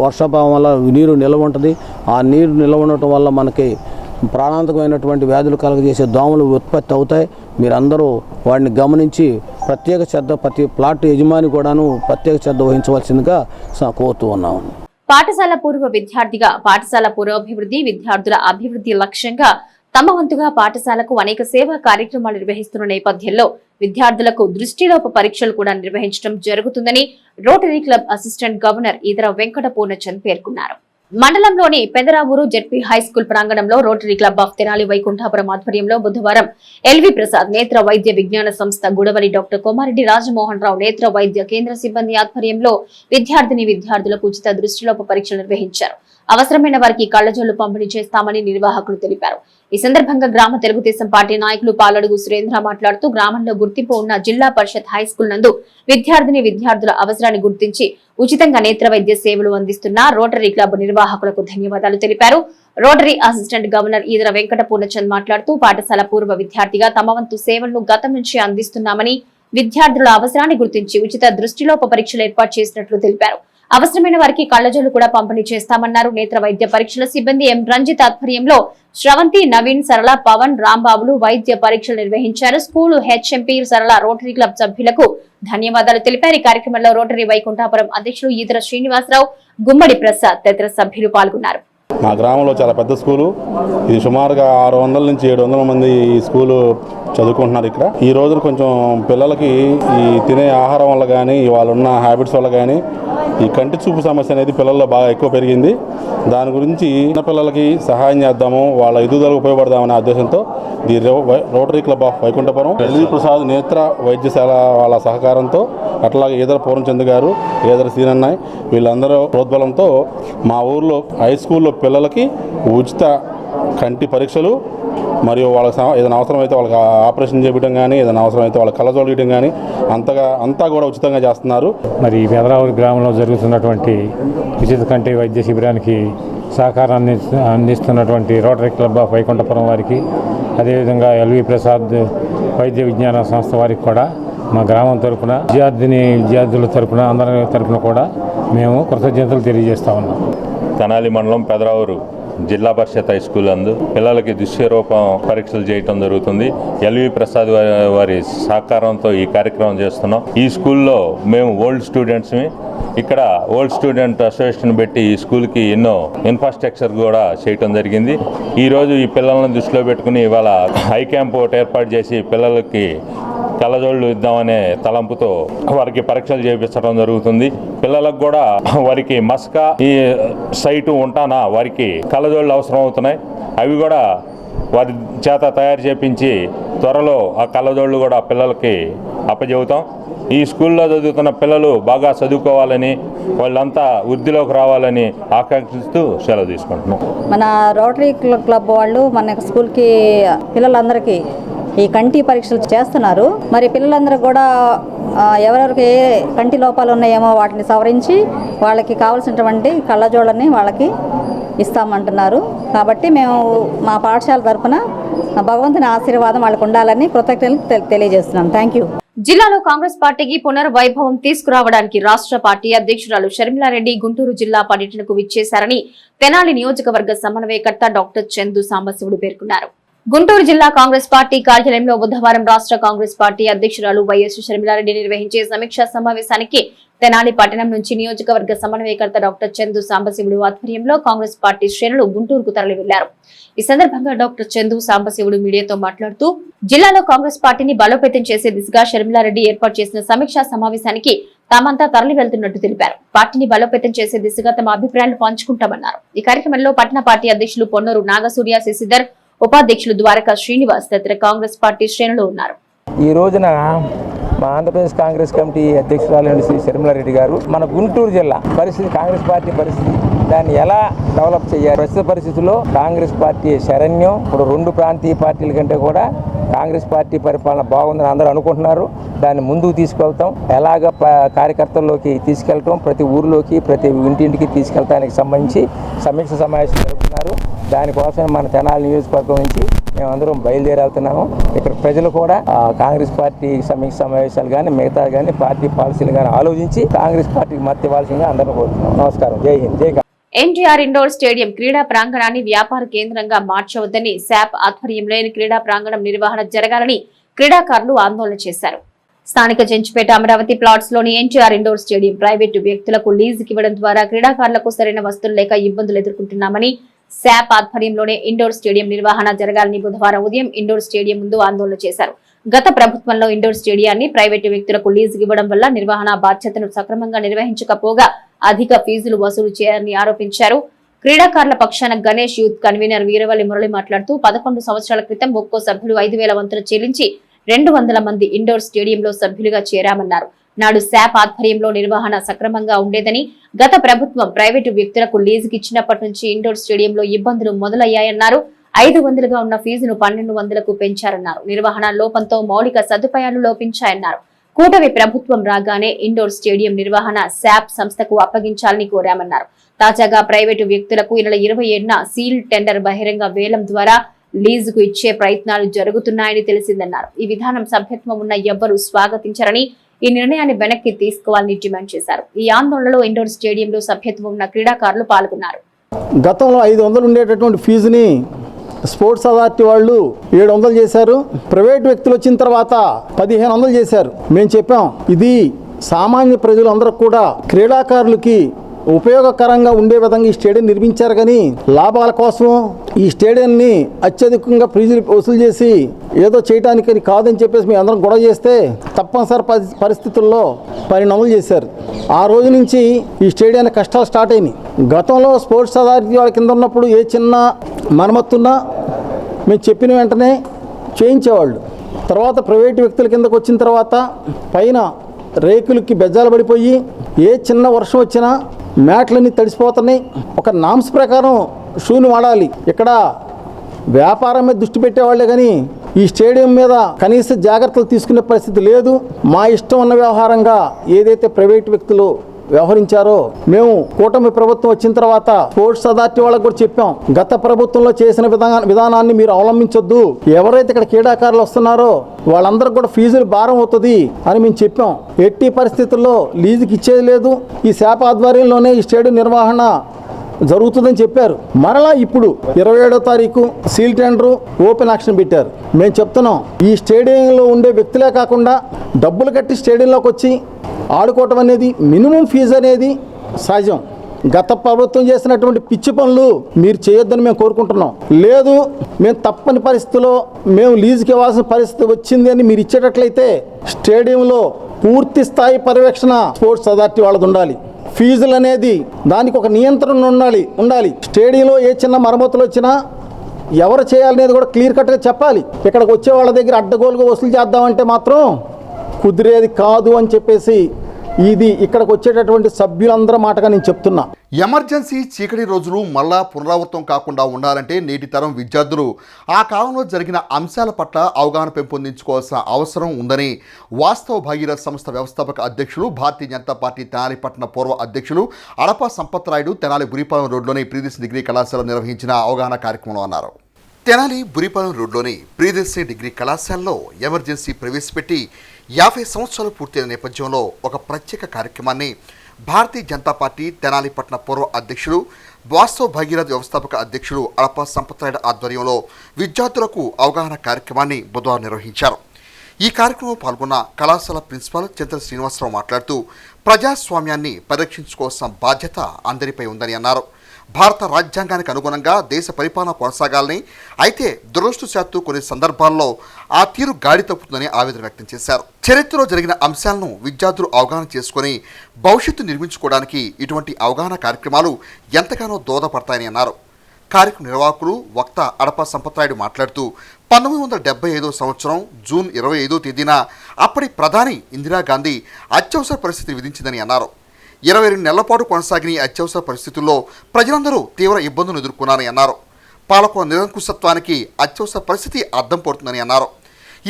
వర్షాభావం వల్ల నీరు నిల్వ ఉంటుంది. ఆ నీరు నిల్వ ఉండటం వల్ల మనకి ప్రాణాంతకమైనటువంటి వ్యాధులు కలుగజేసే దోమలు ఉత్పత్తి అవుతాయి. మీరందరూ వాటిని గమనించి ప్రత్యేక శ్రద్ధ, ప్రతి ప్లాట్ యజమాని కూడాను ప్రత్యేక శ్రద్ధ వహించవలసిందిగా కోరుతూ ఉన్నాము. పాఠశాల పూర్వ విద్యార్థిగా పాఠశాల పురోభివృద్ధి, విద్యార్థుల అభివృద్ధి లక్ష్యంగా తమ వంతుగా పాఠశాలకు అనేక సేవా కార్యక్రమాలు నిర్వహిస్తున్న నేపథ్యంలో విద్యార్థులకు దృష్టిలోప పరీక్షలు కూడా నిర్వహించడం జరుగుతుందని rotary club assistant governor Eedara Venkata Purnachand పేర్కొన్నారు. మండలంలోని పెదరావూరు జెడ్పీ హై స్కూల్ ప్రాంగణంలో రోటరీ క్లబ్ ఆఫ్ తెనాలి వైకుంఠాపురం ఆధ్వర్యంలో బుధవారం ఎల్వి ప్రసాద్ నేత్ర వైద్య విజ్ఞాన సంస్థ గుడవలి డాక్టర్ కోమారెడ్డి రాజమోహన్ రావు నేత్ర వైద్య కేంద్ర సిబ్బంది ఆధ్వర్యంలో విద్యార్థులకు ఉచిత దృష్టిలోప పరీక్షలు నిర్వహించారు. అవసరమైన వారికి కళ్లజోళ్లు పంపిణీ చేస్తామని నిర్వాహకులు తెలిపారు. ఈ సందర్భంగా గ్రామ తెలుగుదేశం పార్టీ నాయకులు పాలడుగు సురేంద్ర మాట్లాడుతూ గ్రామంలో గుర్తింపు ఉన్న జిల్లా పరిషత్ హై స్కూల్ నందు విద్యార్థుల అవసరాన్ని గుర్తించి ఉచితంగా నేత్ర వైద్య సేవలు అందిస్తున్న రోటరీ క్లబ్ నిర్వాహకులకు ధన్యవాదాలు తెలిపారు. Rotary assistant governor Eedara Venkata Purnachand మాట్లాడుతూ పాఠశాల పూర్వ విద్యార్థిగా తమ వంతు సేవలను గతం నుంచి అందిస్తున్నామని, విద్యార్థుల అవసరాన్ని గుర్తించి ఉచిత దృష్టిలోప పరీక్షలు ఏర్పాటు చేసినట్లు తెలిపారు. అవసరమైన వారికి కళ్లజోళ్లు కూడా పంపిణీ చేస్తామన్నారు. నేత్ర వైద్య పరీక్షల సిబ్బంది ఎం రంజిత్ ఆధ్వర్యంలో శ్రవంతి, నవీన్, సరళ, పవన్, రాంబాబులు వైద్య పరీక్షలు నిర్వహించారు. స్కూలు హెచ్ఎంపీ సరళ రోటరీ క్లబ్ సభ్యులకు ధన్యవాదాలు తెలిపారు. ఈ కార్యక్రమంలో రోటరీ వైకుంఠాపురం అధ్యక్షులు ఈదర శ్రీనివాసరావు, గుమ్మడి ప్రసాద్ తదితర సభ్యులు పాల్గొన్నారు. మా గ్రామంలో చాలా పెద్ద స్కూలు. ఇది సుమారుగా 600 నుంచి 700 మంది ఈ స్కూలు చదువుకుంటున్నారు ఇక్కడ. ఈ రోజు కొంచెం పిల్లలకి ఈ తినే ఆహారం వల్ల కానీ, వాళ్ళు ఉన్న హ్యాబిట్స్ వల్ల కానీ ఈ కంటి చూపు సమస్య అనేది పిల్లల్లో బాగా ఎక్కువ పెరిగింది. దాని గురించి చిన్న పిల్లలకి సహాయం చేద్దాము, వాళ్ళ ఎదుగుదలకు ఉపయోగపడదామనే ఉద్దేశంతో the Rotary Club of Vaikunthapuram, LV Prasad నేత్ర వైద్యశాల వాళ్ళ సహకారంతో, అట్లాగే ఈదర పూర్ణచంద్ గారు, ఈదర సీనన్నాయ్ వీళ్ళందరూ ప్రోద్బలంతో మా ఊర్లో హై స్కూల్లో పిల్లలకి ఉచిత కంటి పరీక్షలు మరియు వాళ్ళకి ఏదైనా అవసరమైతే వాళ్ళకి ఆపరేషన్ చేయడం కానీ, ఏదైనా అవసరమైతే వాళ్ళకి కళ్ళజోళ్ళు ఇవ్వడం కానీ అంతా కూడా ఉచితంగా చేస్తున్నారు. మరి పెదరావూరు గ్రామంలో జరుగుతున్నటువంటి ఉచిత కంటి వైద్య శిబిరానికి సహకారాన్ని అందిస్తున్నటువంటి రోటరీ క్లబ్ ఆఫ్ వైకుంఠపురం వారికి, అదేవిధంగా ఎల్వి ప్రసాద్ వైద్య విజ్ఞాన సంస్థ వారికి కూడా మా గ్రామం తరఫున, విద్యార్థుల తరఫున, అందరి తరఫున కూడా మేము కృతజ్ఞతలు తెలియజేస్తా ఉన్నాం. తెనాలి మండలం పెదరావూరు జిల్లా పరిషత్ హై స్కూల్ నందు పిల్లలకి దృశ్యరూపం పరీక్షలు చేయటం జరుగుతుంది. ఎల్వి ప్రసాద్ వారి సహకారంతో ఈ కార్యక్రమం చేస్తున్నాం. ఈ స్కూల్లో మేము ఓల్డ్ స్టూడెంట్స్ని ఇక్కడ ఓల్డ్ స్టూడెంట్ అసోసియేషన్ పెట్టి ఈ స్కూల్కి ఎన్నో ఇన్ఫ్రాస్ట్రక్చర్ కూడా చేయటం జరిగింది. ఈరోజు ఈ పిల్లలను దృష్టిలో పెట్టుకుని ఇవాళ హై క్యాంప్ ఒకటి ఏర్పాటు చేసి పిల్లలకి కళ్ళజోళ్ళు ఇద్దామనే తలంపుతో వారికి పరీక్షలు చేయించడం జరుగుతుంది. పిల్లలకు కూడా వారికి మస్కా ఈ సైటు ఉంటానా వారికి కళ్ళజోళ్ళు అవసరం అవుతున్నాయి. అవి కూడా వారి చేత తయారు చేపించి త్వరలో ఆ కళ్ళజోళ్ళు కూడా పిల్లలకి అప్పచెబుతాం. ఈ స్కూల్లో చదువుతున్న పిల్లలు బాగా చదువుకోవాలని, వాళ్ళంతా వృద్ధిలోకి రావాలని ఆకాంక్షిస్తూ సెలవు తీసుకుంటున్నాం. మన రోటరీ క్లబ్ వాళ్ళు మన స్కూల్కి పిల్లలందరికీ ఈ కంటి పరీక్షలు చేస్తున్నారు. మరి పిల్లలందరూ కూడా ఎవరెవరికి ఏ కంటి లోపాలు ఉన్నాయేమో వాటిని సవరించి వాళ్ళకి కావాల్సినటువంటి కళ్ళజోళ్ళని వాళ్ళకి ఇస్తామంటున్నారు. కాబట్టి మేము మా పాఠశాల తరఫున భగవంతుని ఆశీర్వాదం వాళ్ళకు ఉండాలని కృతజ్ఞతలు తెలియజేస్తున్నాం. Thank you. జిల్లాలో కాంగ్రెస్ పార్టీకి పునర్వైభవం తీసుకురావడానికి రాష్ట్ర పార్టీ అధ్యక్షురాలు షర్మిలారెడ్డి గుంటూరు జిల్లా పర్యటనకు విచ్చేశారని తెనాలి నియోజకవర్గ సమన్వయకర్త డాక్టర్ చందు సాంబశివుడు పేర్కొన్నారు. గుంటూరు జిల్లా కాంగ్రెస్ పార్టీ కార్యాలయంలో బుధవారం రాష్ట్ర కాంగ్రెస్ పార్టీ అధ్యక్షురాలు వైఎస్ షర్మిలారెడ్డి నిర్వహించే సమీక్షా సమావేశానికి తెనాలి పట్టణం నుంచి నియోజకవర్గ సమన్వయకర్త డాక్టర్ చందు సాంబశివుడు ఆధ్వర్యంలో కాంగ్రెస్ పార్టీ శ్రేణులు గుంటూరుకు తరలి వెళ్లారు. ఈ సందర్భంగా డాక్టర్ చందు సాంబశివుడు మీడియాతో మాట్లాడుతూ జిల్లాలో కాంగ్రెస్ పార్టీని బలోపేతం చేసే దిశగా షర్మిలారెడ్డి ఏర్పాటు చేసిన సమీక్షా సమావేశానికి తామంతా తరలి వెళ్తున్నట్టు తెలిపారు. పార్టీని బలోపేతం చేసే దిశగా తమ అభిప్రాయాలు పంచుకుంటామన్నారు. ఈ కార్యక్రమంలో పట్టణ పార్టీ అధ్యక్షులు పొన్నూరు నాగసూర్య శశిధర్, ఉపాధ్యక్షులు ద్వారకా శ్రీనివాస్ తదితర కాంగ్రెస్ పార్టీ శ్రేణులు ఉన్నారు. ఈ రోజున మా ఆంధ్రప్రదేశ్ కాంగ్రెస్ కమిటీ అధ్యక్షురాలు శ్రీ షర్మిలారెడ్డి గారు మన గుంటూరు జిల్లా పరిస్థితి, కాంగ్రెస్ పార్టీ పరిస్థితి, దాన్ని ఎలా డెవలప్ చేయాలి, ప్రస్తుత పరిస్థితుల్లో కాంగ్రెస్ పార్టీ శరణ్యం. ఇప్పుడు 2 ప్రాంతీయ పార్టీల కంటే కూడా కాంగ్రెస్ పార్టీ పరిపాలన బాగుందని అందరూ అనుకుంటున్నారు. దాన్ని ముందుకు తీసుకెళ్తాం, ఎలాగ కార్యకర్తల్లోకి తీసుకెళ్తాం, ప్రతి ఊరిలోకి ప్రతి ఇంటింటికి తీసుకెళ్తానికి సంబంధించి సమీక్ష సమావేశం జరుపుతున్నారు. దానికోసం మన తెనాలి నియోజకవర్గం నుంచి మేమందరం బయలుదేరి వెళ్తున్నాము. ఇక్కడ ప్రజలు కూడా కాంగ్రెస్ పార్టీ సమీక్ష సమావేశాలు కానీ మిగతా కానీ పార్టీ పాలసీలు కానీ ఆలోచించి కాంగ్రెస్ పార్టీకి మద్దతు ఇవ్వాల్సిందిగా అందరూ కోరుతున్నాం. నమస్కారం. జై హింద్, జై కాంగ్రెస్. ఎన్టీఆర్ ఇండోర్ స్టేడియం క్రీడా ప్రాంగణాన్ని వ్యాపార కేంద్రంగా మార్చవద్దని శాప్ ఆధ్వర్యంలో క్రీడా ప్రాంగణం నిర్వహణ జరగాలని క్రీడాకారులు ఆందోళన చేశారు. స్థానిక చెంచుపేట అమరావతి ప్లాట్స్ లోని ఎన్టీఆర్ ఇండోర్ స్టేడియం ప్రైవేటు వ్యక్తులకు లీజుకి ఇవ్వడం ద్వారా క్రీడాకారులకు సరైన వస్తువులు లేక ఇబ్బందులు ఎదుర్కొంటున్నామని శాప్ ఆధ్వర్యంలోనే ఇండోర్ స్టేడియం నిర్వహణ జరగాలని బుధవారం ఉదయం ఇండోర్ స్టేడియం ముందు ఆందోళన చేశారు. గత ప్రభుత్వంలో ఇండోర్ స్టేడియాన్ని ప్రైవేటు వ్యక్తులకు లీజుకి ఇవ్వడం వల్ల నిర్వహణ బాధ్యతను సక్రమంగా నిర్వహించకపోగా అధిక ఫీజులు వసూలు చేయాలని ఆరోపించారు. క్రీడాకారుల పక్షాన గణేష్ యూత్ కన్వీనర్ వీరవల్లి మురళి మాట్లాడుతూ 11 సంవత్సరాల క్రితం ఒక్కో సభ్యులు 5,000 వంతులు చెల్లించి 200 మంది ఇండోర్ స్టేడియంలో సభ్యులుగా చేరామన్నారు. నాడు శాప్ ఆధ్వర్యంలో నిర్వహణ సక్రమంగా ఉండేదని, గత ప్రభుత్వం ప్రైవేటు వ్యక్తులకు లీజుకి ఇచ్చినప్పటి నుంచి ఇండోర్ స్టేడియంలో ఇబ్బందులు మొదలయ్యాయన్నారు. 500గా ఉన్న ఫీజును 1,200కు పెంచారన్నారు. నిర్వహణ లోపంతో మౌలిక సదుపాయాలు లోపించాయన్నారు. కూటమి ప్రభుత్వం రాగానే ఇండోర్ స్టేడియం నిర్వహణ శాప్ సంస్థకు అప్పగించాలని కోరామన్నారు. తాజాగా ప్రైవేటు వ్యక్తులకు ఈ నెల 27న సీల్ టెండర్ బహిరంగ వేలం ద్వారా లీజుకు ఇచ్చే ప్రయత్నాలు జరుగుతున్నాయని తెలిసిందన్నారు. ఈ విధానం సభ్యత్వం ఉన్న ఎవ్వరూ స్వాగతించారని, ఈ నిర్ణయాన్ని వెనక్కి తీసుకోవాలని డిమాండ్ చేశారు. ఈ ఆందోళనలో ఇండోర్ స్టేడియంలో సభ్యత్వం ఉన్న క్రీడాకారులు పాల్గొన్నారు. గతంలో 500 ఉండేటటువంటి ఫీజుని స్పోర్ట్స్ అథారిటీ వాళ్ళు 700 చేశారు. ప్రైవేట్ వ్యక్తులు వచ్చిన తర్వాత 1,500 చేశారు. మేము చెప్పాం, ఇది సామాన్య ప్రజలందరూ కూడా క్రీడాకారులకి ఉపయోగకరంగా ఉండే విధంగా ఈ స్టేడియం నిర్మించారు. కానీ లాభాల కోసం ఈ స్టేడియాన్ని అత్యధికంగా ఫీజులు వసూలు చేసి ఏదో చేయడానికి కాదని చెప్పేసి మేము అందరం గొడవ చేస్తే తప్పనిసరి పరిస్థితుల్లో 1,200 చేశారు. ఆ రోజు నుంచి ఈ స్టేడియానికి కష్టాలు స్టార్ట్ అయినాయి. గతంలో స్పోర్ట్స్ అథారిటీ వాళ్ళ కింద ఉన్నప్పుడు ఏ చిన్న మరమ్మతున్నా మేము చెప్పిన వెంటనే చేయించేవాళ్ళు. తర్వాత ప్రైవేటు వ్యక్తుల కిందకు వచ్చిన తర్వాత పైన రేకులకి బెజ్జాలు పడిపోయి ఏ చిన్న వర్షం వచ్చినా మ్యాట్లన్నీ తడిసిపోతున్నాయి. ఒక నామ్స్ ప్రకారం షూని వాడాలి. ఇక్కడ వ్యాపారం మీద దృష్టి పెట్టేవాళ్లే కానీ ఈ స్టేడియం మీద కనీస జాగ్రత్తలు తీసుకునే పరిస్థితి లేదు. మా ఇష్టం ఉన్న వ్యవహారంగా ఏదైతే ప్రైవేట్ వ్యక్తులు వ్యవహరించారో మేము కూటమి ప్రభుత్వం వచ్చిన తర్వాత స్పోర్ట్స్ అథారిటీ వాళ్ళకు కూడా చెప్పాం, గత ప్రభుత్వంలో చేసిన విధానాన్ని మీరు అవలంబించొద్దు. ఎవరైతే ఇక్కడ క్రీడాకారులు వస్తున్నారో వాళ్ళందరికీ కూడా ఫీజులు భారం అవుతుంది అని మేము చెప్పాం. ఎట్టి పరిస్థితుల్లో లీజుకి ఇచ్చేది లేదు. ఈ శాప ఆధ్వర్యంలోనే ఈ స్టేడియం నిర్వహణ జరుగుతుందని చెప్పారు. మరలా ఇప్పుడు 27వ తారీఖు సీల్ టెండర్ ఓపెన్ ఆక్షన్ పెట్టారు. మేము చెప్తున్నాం, ఈ స్టేడియంలో ఉండే వ్యక్తులే కాకుండా డబ్బులు కట్టి స్టేడియంలోకి వచ్చి ఆడుకోవటం అనేది మినిమం ఫీజు అనేది సహజం. గత ప్రభుత్వం చేసినటువంటి పిచ్చి పనులు మీరు చేయొద్దని మేము కోరుకుంటున్నాం. లేదు మేము తప్పని పరిస్థితిలో మేము లీజుకి ఇవ్వాల్సిన పరిస్థితి వచ్చింది అని మీరు ఇచ్చేటట్లయితే స్టేడియంలో పూర్తి స్థాయి పర్యవేక్షణ స్పోర్ట్స్ అథారిటీ వాళ్ళది ఉండాలి. ఫీజులు అనేది దానికి ఒక నియంత్రణ ఉండాలి. స్టేడియంలో ఏ చిన్న మరమ్మతులు వచ్చినా ఎవరు చేయాలనేది కూడా క్లియర్ కట్గా చెప్పాలి. ఇక్కడికి వచ్చే వాళ్ళ దగ్గర అడ్డగోలుగా వసూలు చేద్దామంటే మాత్రం కుదిరేది కాదు అని చెప్పేసి ఇది ఇక్కడికి వచ్చేటటువంటి సభ్యులందరూ మాటగా నేను చెప్తున్నా. ఎమర్జెన్సీ చీకటి రోజులు మళ్ళా పునరావృతం కాకుండా ఉండాలంటే నేటి తరం విద్యార్థులు ఆ కాలంలో జరిగిన అంశాల పట్ల అవగాహన పెంపొందించుకోవాల్సిన అవసరం ఉందని వాస్తవ భాగీరథ సంస్థ వ్యవస్థాపక అధ్యక్షులు భారతీయ జనతా పార్టీ తెనాలి పట్టణ పూర్వ అధ్యక్షులు అడప సంపత్ రాయుడు తెనాలి బురిపాలెం రోడ్లోని ప్రియదర్శిని డిగ్రీ కళాశాల నిర్వహించిన అవగాహన కార్యక్రమంలో అన్నారు. తెనాలి బురిపాలెం రోడ్లోని ప్రియదర్శిని డిగ్రీ కళాశాలలో ఎమర్జెన్సీ ప్రవేశపెట్టి 50 సంవత్సరాలు పూర్తయిన నేపథ్యంలో ఒక ప్రత్యేక కార్యక్రమాన్ని భారతీయ జనతా పార్టీ తెనాలి పట్టణ పూర్వ అధ్యక్షులు వాస్తవ భగీరథ వ్యవస్థాపక అధ్యక్షులు అడప సంపత్ రాయుడు ఆధ్వర్యంలో విద్యార్థులకు అవగాహన కార్యక్రమాన్ని బుధవారం నిర్వహించారు. ఈ కార్యక్రమంలో పాల్గొన్న కళాశాల ప్రిన్సిపాల్ చింతల శ్రీనివాసరావు మాట్లాడుతూ ప్రజాస్వామ్యాన్ని పరిరక్షించుకోవాల్సిన బాధ్యత అందరిపై ఉందని అన్నారు. భారత రాజ్యాంగానికి అనుగుణంగా దేశ పరిపాలన కొనసాగాలని, అయితే దురదృష్టవశాత్తు కొన్ని సందర్భాల్లో ఆ తీరు గాడి తప్పుతుందని ఆవేదన వ్యక్తం చేశారు. చరిత్రలో జరిగిన అంశాలను విద్యార్థులు అవగాహన చేసుకుని భవిష్యత్తు నిర్మించుకోవడానికి ఇటువంటి అవగాహన కార్యక్రమాలు ఎంతగానో దోహదపడతాయని అన్నారు. కార్యక్రమ నిర్వాహకులు వక్త అడప సంపత్ రాయుడు మాట్లాడుతూ 1975 సంవత్సరం జూన్ 25వ తేదీన అప్పటి ప్రధాని ఇందిరాగాంధీ అత్యవసర పరిస్థితి విధించిందని అన్నారు. 22 నెలల పాటు కొనసాగిన ఈ అత్యవసర పరిస్థితుల్లో ప్రజలందరూ తీవ్ర ఇబ్బందులు ఎదుర్కొన్నారని అన్నారు. పాలకుల నిరంకుశత్వానికి అత్యవసర పరిస్థితి అద్దం పడుతుందని అన్నారు.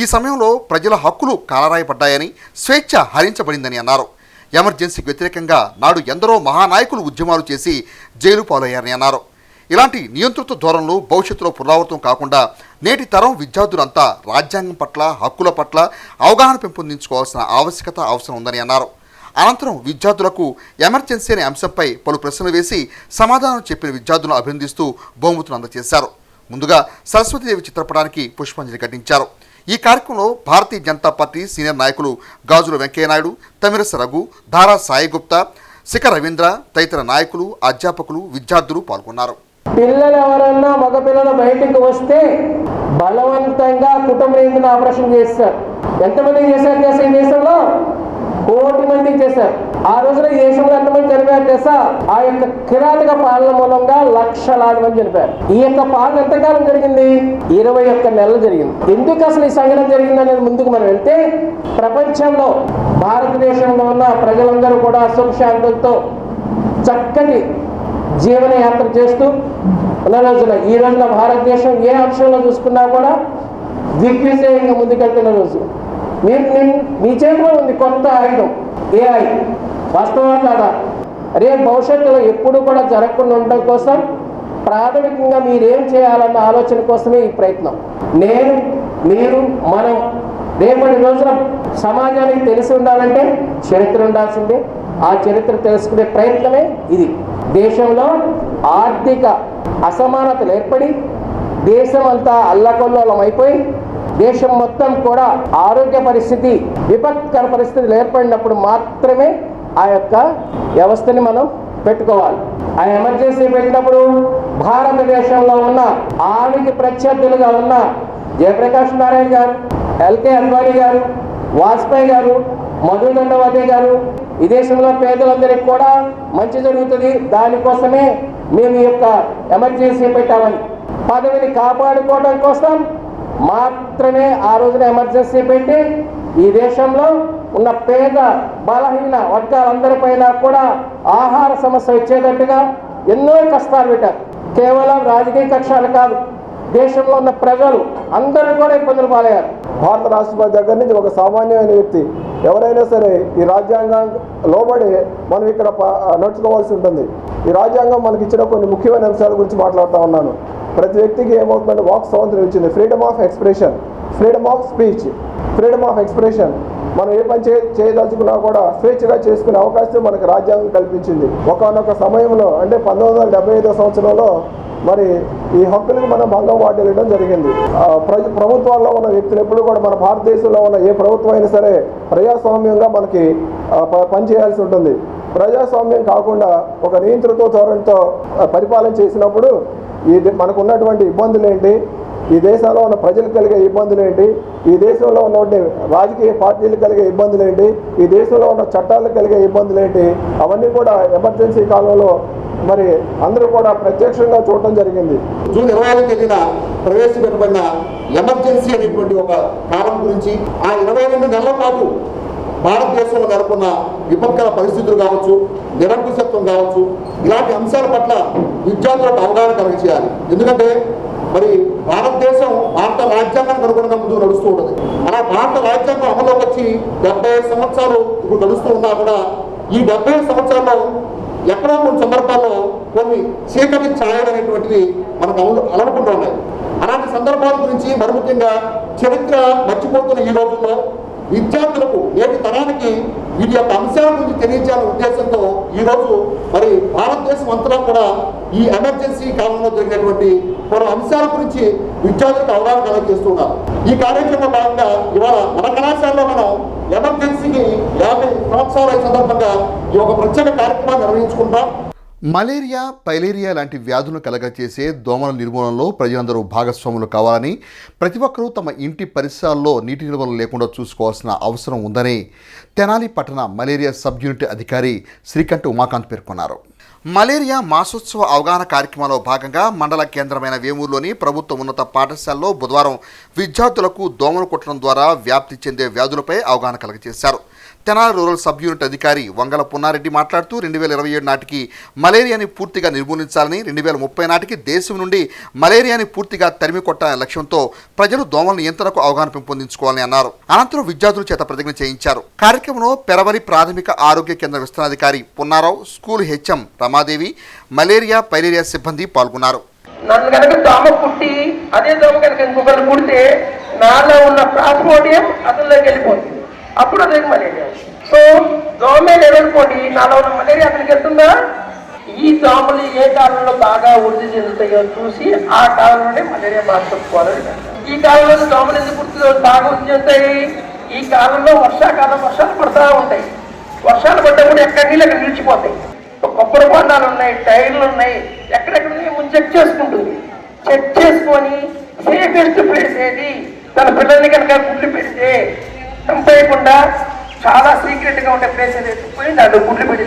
ఈ సమయంలో ప్రజల హక్కులు కాలరాయబడ్డాయని, స్వేచ్ఛ హరించబడిందని అన్నారు. ఎమర్జెన్సీకి వ్యతిరేకంగా నాడు ఎందరో మహానాయకులు ఉద్యమాలు చేసి జైలు పాలయ్యారని అన్నారు. ఇలాంటి నియంతృత్వ ధోరణులు భవిష్యత్తులో పునరావృతం కాకుండా నేటి తరం విద్యార్థులంతా రాజ్యాంగం పట్ల, హక్కుల పట్ల అవగాహన పెంపొందించుకోవాల్సిన అవసరం ఉందని అన్నారు. అనంతరం విద్యార్థులకు ఎమర్జెన్సీ అనే అంశంపై పలు ప్రశ్నలు వేసి సమాధానం చెప్పిన విద్యార్థులను అభినందిస్తూ బహుమతులు అందజేశారు. ముందుగా సరస్వతీదేవి చిత్రపటానికి పుష్పాంజలి ఘటించారు. ఈ కార్యక్రమంలో భారతీయ జనతా పార్టీ సీనియర్ నాయకులు గాజుల వెంకయ్యనాయుడు, తమిరస రఘు, ధారా సాయి గుప్తా, శిఖర్ రవీంద్ర తదితర నాయకులు, అధ్యాపకులు, విద్యార్థులు పాల్గొన్నారు. పిల్లలు ఎవరన్నా మగపిల్లలు బయటకు వస్తే బలవంతంగా కుటుంబ నియంత్రణ ఆపరేషన్ చేస్తారు. ఎంతమంది చేశారు తెలుసా? ఈ దేశంలో 1 కోటి మందికి చేశారు. ఆ రోజున ఈ దేశంలో ఎంతమంది చనిపోయారు తెలుసా? ఆ యొక్క కిరాతక పాలన మూలంగా లక్షలాది మంది చనిపోయారు. ఈ యొక్క పాలన ఎంతకాలం జరిగింది? 21 నెలలు జరిగింది. ఎందుకు అసలు ఈ సంఘటన జరిగింది అనేది ముందుకు మనం వెళ్తే, ప్రపంచంలో భారతదేశంలో ఉన్న ప్రజలందరూ కూడా సుఖశాంతులతో చక్కటి జీవన యాత్ర చేస్తూ ఉన్న రోజున, ఈ రోజున భారతదేశం ఏ అంశంలో చూసుకున్నా కూడా దిగ్విజయంగా ముందుకెళ్తున్న రోజు. మీ చేతిలో ఉంది కొత్త ఆయుధం AI. వాస్తవం కాదా? రేపు భవిష్యత్తులో ఎప్పుడు కూడా జరగకుండా ఉండడం కోసం ప్రాథమికంగా మీరేం చేయాలన్న ఆలోచన కోసమే ఈ ప్రయత్నం. నేను, మీరు, మనం రేపటి రోజున సమాజానికి తెలిసి ఉండాలంటే చరిత్ర ఉండాల్సిందే. ఆ చరిత్ర తెలుసుకునే ప్రయత్నమే ఇది. దేశంలో ఆర్థిక అసమానతలు ఏర్పడి దేశం అంతా అల్లకల్లోలం అయిపోయి దేశం మొత్తం కూడా ఆరోగ్య పరిస్థితి, విపత్కర పరిస్థితులు ఏర్పడినప్పుడు మాత్రమే ఆ యొక్క వ్యవస్థని మనం పెట్టుకోవాలి. ఆ ఎమర్జెన్సీ పెట్టినప్పుడు భారతదేశంలో ఉన్న ఆమెకి ప్రత్యర్థులుగా ఉన్న జయప్రకాష్ నారాయణ గారు, ఎల్కే అద్వానీ గారు, వాజ్పేయి గారు, మధు దండవతి గారు, ఈ దేశంలో పేదలందరికీ కూడా మంచి జరుగుతుంది, దానికోసమే మేము ఈ యొక్క ఎమర్జెన్సీ పెట్టామని, పదవిని కాపాడుకోవడం కోసం మాత్రమే ఆ రోజున ఎమర్జెన్సీ పెట్టి ఈ దేశంలో ఉన్న పేద బలహీన వర్గాలందరిపైన కూడా ఆహార సమస్య వచ్చేటట్టుగా ఎన్నో కష్టాలు పెట్టారు. కేవలం రాజకీయ కక్షాలు కాదు, దేశంలో ఉన్న ప్రజలు అందరూ కూడా ఇబ్బందులు పాలయ్యారు. భారత రాష్ట్రపతి దగ్గర నుంచి ఒక సామాన్యమైన వ్యక్తి ఎవరైనా సరే ఈ రాజ్యాంగం లోబడి మనం ఇక్కడ నడుచుకోవాల్సి ఉంటుంది. ఈ రాజ్యాంగం మనకి ఇచ్చిన కొన్ని ముఖ్యమైన అంశాల గురించి మాట్లాడుతూ ఉన్నాను. ప్రతి వ్యక్తికి ఏమవుతుందంటే వాక్ స్వాతంత్రం ఇచ్చింది. Freedom of expression, freedom of speech, freedom of expression. మనం ఏ పని చేయదలుచుకున్నా కూడా స్వేచ్ఛగా చేసుకునే అవకాశం మనకు రాజ్యాంగం కల్పించింది. ఒకానొక సమయంలో అంటే 1975 సంవత్సరంలో మరి ఈ హక్కులకు మనం భంగం వాటిల్లడం జరిగింది. ప్రభుత్వాల్లో ఉన్న వ్యక్తులు ఎప్పుడు కూడా మన భారతదేశంలో ఉన్న ఏ ప్రభుత్వం అయినా సరే ప్రజాస్వామ్యంగా మనకి పనిచేయాల్సి ఉంటుంది. ప్రజాస్వామ్యం కాకుండా ఒక నియంత్రిత ధోరణితో పరిపాలన చేసినప్పుడు మనకు ఉన్నటువంటి ఇబ్బందులు ఏంటి, ఈ దేశంలో ఉన్న ప్రజలకు కలిగే ఇబ్బందులు ఏంటి, ఈ దేశంలో ఉన్నటువంటి రాజకీయ పార్టీలకు కలిగే ఇబ్బందులు ఏంటి, ఈ దేశంలో ఉన్న చట్టాలకు కలిగే ఇబ్బందులు ఏంటి, అవన్నీ కూడా ఎమర్జెన్సీ కాలంలో మరి అందరూ కూడా ప్రత్యక్షంగా చూడటం జరిగింది. జూన్ 25వ తేదీన ప్రవేశపెట్టబడిన ఎమర్జెన్సీ అనేటువంటి ఒక కాలం గురించి, ఆ 22 నెలల పాటు భారతదేశంలో నెలకొన్న విపత్కర పరిస్థితులు కావచ్చు, నిరంకుశత్వం కావచ్చు, ఇలాంటి అంశాల పట్ల విద్యార్థులకు అవగాహన కలిగించాలి. ఎందుకంటే మరి భారతదేశం భారత రాజ్యాంగానికి అనుగుణంగా ముందుకు నడుస్తూ ఉంటుంది. అలా భారత రాజ్యాంగం అమల్లోకి వచ్చి 75 సంవత్సరాలు ఇప్పుడు నడుస్తూ ఉన్నా కూడా ఈ 75 సంవత్సరాల్లో ఎక్కడో కొన్ని సందర్భాల్లో కొన్ని చీకటి ఛాయలు అనేటువంటివి మనకు అలవకుండా ఉన్నాయి. అలాంటి సందర్భాల గురించి మరి ముఖ్యంగా చరిత్ర మర్చిపోతున్న ఈ రోజుల్లో విద్యార్థులకు నేటి తరానికి వీటి యొక్క అంశాల గురించి తెలియజేయాలనే ఉద్దేశంతో ఈరోజు మరి భారతదేశం అంతటా కూడా ఈ ఎమర్జెన్సీ కాలంలో జరిగినటువంటి కొన్ని అంశాల గురించి విద్యార్థులకు అవగాహన కలగజేస్తున్నారు. ఈ కార్యక్రమంలో భాగంగా ఇవాళ మన కళాశాలలో మనం ఎమర్జెన్సీకి 50 సంవత్సరాల సందర్భంగా ఈ ఒక ప్రత్యేక కార్యక్రమాన్ని నిర్వహించుకుంటాం. మలేరియా, పైలేరియా లాంటి వ్యాధులను కలగచేసే దోమల నిర్మూలనలో ప్రజలందరూ భాగస్వాములు కావాలని, ప్రతి ఒక్కరూ తమ ఇంటి పరిసరాల్లో నీటి నిల్వలు లేకుండా చూసుకోవాల్సిన అవసరం ఉందని తెనాలి పట్టణ మలేరియా సబ్ యూనిట్ అధికారి శ్రీకంఠ ఉమాకాంత్ పేర్కొన్నారు. మలేరియా మాసోత్సవ అవగాహన కార్యక్రమంలో భాగంగా మండల కేంద్రమైన వేమూరులోని ప్రభుత్వ ఉన్నత పాఠశాలలో బుధవారం విద్యార్థులకు దోమలు కుట్టడం ద్వారా వ్యాప్తి చెందే వ్యాధులపై అవగాహన కలగజేశారు. తెనాలి రూరల్ సబ్ యూనిట్ అధికారి వంగల పున్నారెడ్డి మాట్లాడుతూ 2027 నాటికి మలేరియాని పూర్తిగా నిర్మూలించాలని, 2030 నాటికి దేశం నుండి మలేరియాని పూర్తిగా తరిమి కొట్టాలనే లక్ష్యంతో ప్రజలు దోమల నియంత్రణకు అవగాహన పెంపొందించుకోవాలని అన్నారు. అనంతరం విద్యార్థుల చేత ప్రతిజ్ఞ చేయించారు. కార్యక్రమంలో పెరవలి ప్రాథమిక ఆరోగ్య కేంద్ర విస్తరణాధికారి Punnarao, school HM Ramadevi, malaria, filaria సిబ్బంది పాల్గొన్నారు. నన్ను కనుక దోమ కుట్టి అదే దోమ కనుక ఇంకొకరు కుడితే నాలో ఉన్న ప్లాస్మోడియం అతనిలోకి వెళ్ళిపోతుంది. అప్పుడు అదే మలేరియా. సో దోమే లేదనుకోండి, నాలో ఉన్న మలేరియా అతనికి వెళ్తుందా? ఈ దోమలు ఏ కాలంలో బాగా వృద్ధి చెందుతాయో చూసి ఆ కాలంలోనే మలేరియా మార్చుకోవాలని. ఈ కాలంలో దోమలు ఎందుకు బాగా వృద్ధి చెందుతాయి? ఈ కాలంలో వర్షాకాలం వర్షాలు పడతా ఉంటాయి. వర్షాలు పడ్డప్పుడు ఎక్కడ నీళ్ళు అక్కడ నిలిచిపోతాయి. కొబ్బరి బొండాలు ఉన్నాయి, టైర్లు ఉన్నాయి, ఎక్కడెక్కడ ముందు చెక్ చేసుకుంటుంది. చెక్ చేసుకొని సేఫెస్ట్ ప్లేస్ ఏది, తన పిల్లల్ని కనుక గుడ్లు పెడితే చంపేయకుండా చాలా సీక్రెట్ గా ఉండే ప్లేస్ ఏదైతే పోయి దాంట్లో గుడ్లు పెట్టి.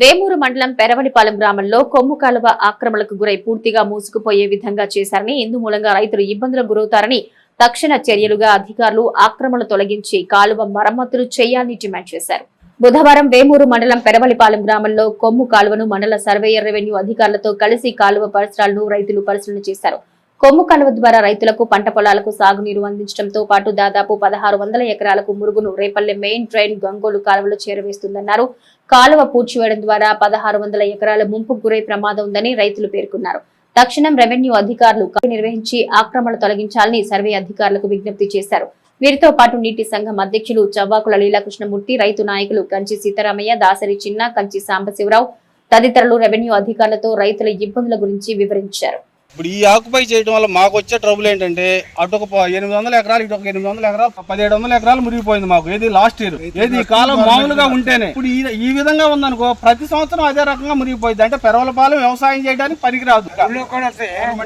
వేమూరు మండలం పెరవలిపాలెం గ్రామంలో కొమ్ము కాలువ ఆక్రమణకు గురై పూర్తిగా మూసుకుపోయే విధంగా చేశారని, ఇందు మూలంగా రైతులు ఇబ్బందులకు గురవుతారని తక్షణ చర్యలుగా అధికారులు ఆక్రమణ తొలగించి కాలువ మరమ్మతులు చేయాలని డిమాండ్ చేశారు. బుధవారం వేమూరు మండలం పెరవలిపాలెం గ్రామంలో కొమ్ము కాలువను మండల సర్వేయర్ రెవెన్యూ అధికారులతో కలిసి కాలువ పరిసరాలను రైతులు పరిశీలన చేశారు. కొమ్ము కాలువ ద్వారా రైతులకు పంట పొలాలకు సాగునీరు అందించడంతో పాటు దాదాపు 1600 ఎకరాలకు మురుగును రేపల్లె మెయిన్ డ్రైన్ గంగోలు కాలువలో చేరవేస్తుందన్నారు. కాలువ పూడ్చివేయడం ద్వారా 1600 ఎకరాల ముంపుకు గురై ప్రమాదం ఉందని రైతులు పేర్కొన్నారు. తక్షణం రెవెన్యూ అధికారులు నిర్వహించి ఆక్రమణ తొలగించాలని సర్వే అధికారులకు విజ్ఞప్తి చేశారు. వీరితో పాటు నీటి సంఘం అధ్యక్షులు చవ్వాకుల లీలాకృష్ణమూర్తి, రైతు నాయకులు కంచి సీతారామయ్య, దాసరి చిన్న, కంచి సాంబశివరావు తదితరులు రెవెన్యూ అధికారులతో రైతుల ఇబ్బందుల గురించి వివరించారు. ఇప్పుడు ఈ ఆక్యుపై చేయడం వల్ల మాకు వచ్చే ట్రబుల్ ఏంటంటే అటు ఒక 800 ఎకరాలు, ఇటు ఒక 800 ఎకరాలు, 1700 ఎకరాలు మురిగిపోయింది మాకు. ఏది లాస్ట్ ఇయర్, ఏది ఈ కాలం మామూలుగా ఉంటేనే. ఇప్పుడు ఈ విధంగా ఉందనుకో ప్రతి సంవత్సరం అదే రకంగా మురిగిపోయింది. అంటే పెరవలపాలెం వ్యవసాయం చేయడానికి పనికిరాదు.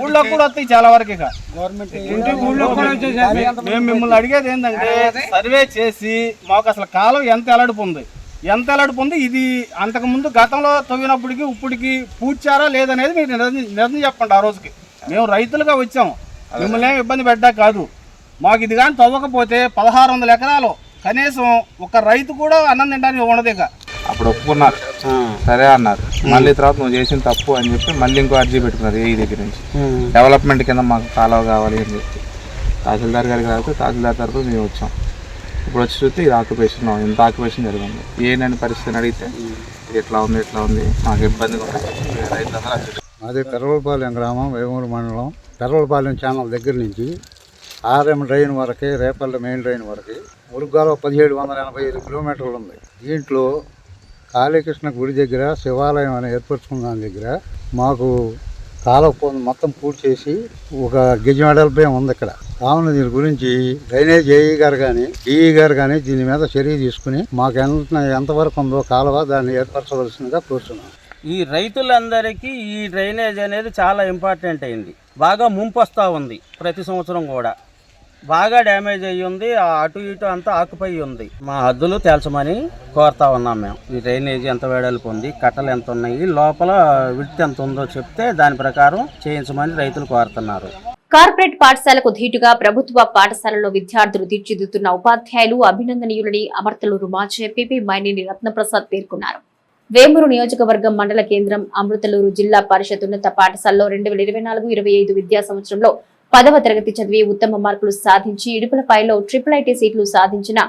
ఊళ్ళో కూడా వస్తాయి చాలా వరకు. ఇక మేము మిమ్మల్ని అడిగేది ఏంటంటే సర్వే చేసి మాకు అసలు కాలం ఎంత ఎలడుపు ఉంది, ఇది అంతకుముందు గతంలో తవ్వినప్పటికీ ఇప్పటికి పూడ్చారా లేదనేది మీరు నిర్ణయం చెప్పండి. ఆ రోజుకి మేము రైతులుగా వచ్చాము, మిమ్మల్ని ఏమి ఇబ్బంది పెట్టా కాదు. మాకు ఇది కానీ తవ్వకపోతే 1600 ఎకరాలు కనీసం ఒక రైతు కూడా అన్నం తినడానికి ఉండదు. ఇక అప్పుడు ఒప్పుకున్నారు, సరే అన్నారు. మళ్ళీ తర్వాత నువ్వు చేసిన తప్పు అని చెప్పి మళ్ళీ ఇంకో అర్జీ పెట్టుకున్నారు ఈ దగ్గర నుంచి. డెవలప్మెంట్ కింద మాకు కాలువ కావాలి అని చెప్పి తహసీల్దార్ గారికి రాకపోతే తహసీల్దార్ తరఫు మేము వచ్చాం. ఇప్పుడు వచ్చి చూస్తే ఇది ఆక్యుపేషన్, ఇంత ఆక్యుపేషన్ జరిగింది. ఏంటని పరిస్థితిని అడిగితే ఎట్లా ఉంది మాకు ఇబ్బందిగా ఉంది. రైతులందరూ అదే పెరవలపాలెం గ్రామం, వేమూరు మండలం, పెరవలపాలెం ఛానల్ దగ్గర నుంచి ఆర్ఎం డ్రైన్ వరకు, రేపల్లె మెయిన్ డ్రైన్ వరకు మురుగ్గాలో 1785 కిలోమీటర్లు ఉంది. దీంట్లో కాళీకృష్ణ గుడి దగ్గర శివాలయం అని ఏర్పరచుకున్న దాని దగ్గర మాకు కాలువ మొత్తం పూర్తి చేసి ఒక గజమెడల్పై ఉంది ఇక్కడ. కావున దీని గురించి డ్రైనేజ్ ఏఈ గారు కానీ డిఈ గారు కానీ దీని మీద చర్య తీసుకుని మాకు ఎంతవరకు ఉందో కాలువ దాన్ని ఏర్పరచవలసిందిగా కోరుతున్నాం. ఈ రైతులందరికీ ఈ డ్రైనేజ్ అనేది చాలా ఇంపార్టెంట్ అయింది. బాగా ముంపు వస్తూ ఉంది ప్రతి సంవత్సరం కూడా. బాగా డ్యామేజ్ అయ్యి ఉంది. అటు ఇటు అంతా ఆకుపోయి ఉంది. మా హద్దులు తేల్చమని కోరుతా ఉన్నాం మేము. ఈ డ్రైనేజీ ఎంత వెడల్పు ఉంది, కట్టలు ఎంత ఉన్నాయి, లోపల విడ్త్ ఎంత ఉందో చెప్తే దాని ప్రకారం చేయించమని రైతులు కోరుతున్నారు. కార్పొరేట్ పాఠశాలకు ధీటుగా ప్రభుత్వ పాఠశాలలో విద్యార్థులు తీర్చిదిద్దుతున్న ఉపాధ్యాయులు అభినందనీయులని అమర్తలూరు మాజీ ఎంపీ మైనేని రత్నప్రసాద్ పేర్కొన్నారు. వేమూరు నియోజకవర్గం మండల కేంద్రం అమృతలూరు జిల్లా పరిషత్ ఉన్నత పాఠశాలలో 2024-25 విద్యా సంవత్సరంలో 10వ తరగతి చదివి ఉత్తమ మార్కులు సాధించి ఇడుపులపాయలో IIIT సీట్లు సాధించిన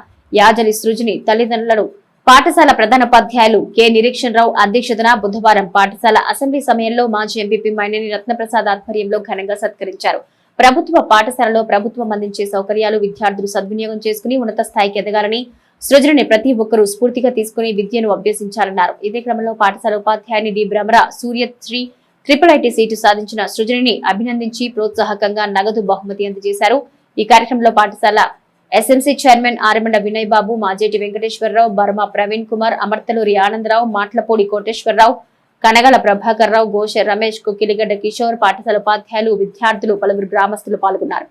యాజలి సృజని తల్లిదండ్రులను పాఠశాల ప్రధానోపాధ్యాయులు కె నిరీక్షణ్ రావు అధ్యక్షతన బుధవారం పాఠశాల అసెంబ్లీ సమయంలో మాజీ ఎంపీ మైనేని రత్నప్రసాద్ ఆధ్వర్యంలో ఘనంగా సత్కరించారు. ప్రభుత్వ పాఠశాలలో ప్రభుత్వం అందించే సౌకర్యాలు విద్యార్థులు సద్వినియోగం చేసుకుని ఉన్నత స్థాయికి ఎదగాలని, సృజనని ప్రతి ఒక్కరూ స్ఫూర్తిగా తీసుకుని విద్యను అభ్యసించాలన్నారు. ఇదే క్రమంలో పాఠశాల ఉపాధ్యాయుని D Bhramara Suryasri IIIT seat సాధించిన సృజనిని అభినందించి ప్రోత్సాహకంగా నగదు బహుమతి అందజేశారు. ఈ కార్యక్రమంలో పాఠశాల ఎస్ఎంసీ చైర్మన్ ఆరమండ వినయ్ బాబు, మాజేటి వెంకటేశ్వరరావు, బర్మా ప్రవీణ్ కుమార్, అమర్తలూరి ఆనందరావు, మాట్లపూడి కోటేశ్వరరావు, కనగల ప్రభాకర్ రావు, గోషె రమేష్, కుకిలిగడ్డ కిషోర్, పాఠశాల ఉపాధ్యాయులు, విద్యార్థులు, పలువురు గ్రామస్తులు పాల్గొన్నారు.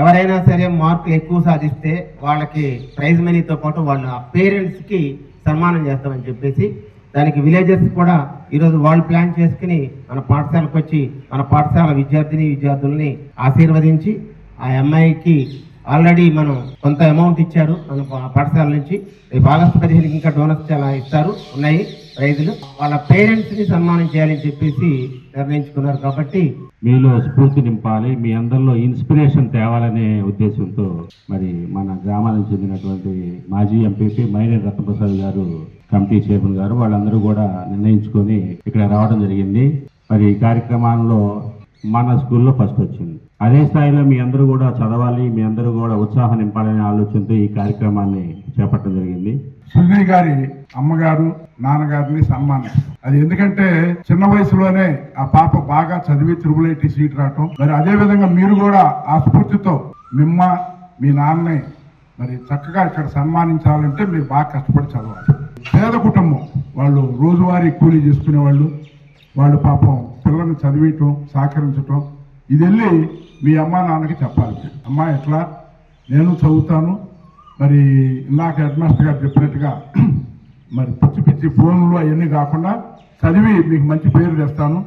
ఎవరైనా సరే మార్కులు ఎక్కువ సాధిస్తే వాళ్ళకి ప్రైజ్ మనీతో పాటు వాళ్ళ పేరెంట్స్ కి సన్మానం చేస్తామని చెప్పేసి దానికి విలేజర్స్ కూడా ఈరోజు వాళ్ళు ప్లాన్ చేసుకుని మన పాఠశాలకు వచ్చి మన పాఠశాల విద్యార్థుల్ని ఆశీర్వదించి ఆ అమ్మాయికి ఆల్రెడీ మనం కొంత అమౌంట్ ఇచ్చారు మన పాఠశాల నుంచి. రేపు ఆగస్టు 15కి ఇంకా డోనర్స్ చాలా ఉన్నాయి ప్రైజులు. వాళ్ళ పేరెంట్స్ ని సన్మానం చేయాలని చెప్పేసి నిర్ణయించుకున్నారు. కాబట్టి మీలో స్ఫూర్తి నింపాలి, మీ అందరిలో ఇన్స్పిరేషన్ తేవాలనే ఉద్దేశంతో మరి మన గ్రామానికి చెందినటువంటి మాజీ ఎంపీ మైనేని రత్నప్రసాద్ గారు, కమిటీ చైర్మన్ గారు వాళ్ళందరూ కూడా నిర్ణయించుకొని ఇక్కడ రావడం జరిగింది. మరి ఈ కార్యక్రమాల్లో మన స్కూల్లో ఫస్ట్ వచ్చింది. అదే స్థాయిలో మీ అందరూ కూడా చదవాలి, మీ అందరూ కూడా ఉత్సాహం నింపాలనే ఆలోచనతో ఈ కార్యక్రమాన్ని చేపట్టడం జరిగింది. సుజనీ గారి అమ్మగారు నాన్నగారిని సన్మానం. అది ఎందుకంటే చిన్న వయసులోనే ఆ పాప బాగా చదివి IIIT సీట్ రావటం, మరి అదే విధంగా మీరు కూడా ఆ స్ఫూర్తితో మీ నాన్నని మరి చక్కగా ఇక్కడ సన్మానించాలంటే మీరు బాగా కష్టపడి చదవాలి. పేద కుటుంబం వాళ్ళు, రోజువారీ కూలీ చేసుకునే వాళ్ళు పాపం పిల్లల్ని చదివించడం, సహకరించటం, ఇది వెళ్ళి మీ అమ్మా నాన్నకి చెప్పాలి. అమ్మా ఎట్లా నేను చదువుతాను, మరి ఇందాక హెడ్ మాస్టర్ గారు చెప్పినట్టుగా మరి పిచ్చి ఫోన్లు అవన్నీ కాకుండా చదివి మీకు మంచి పేరు తెస్తాను,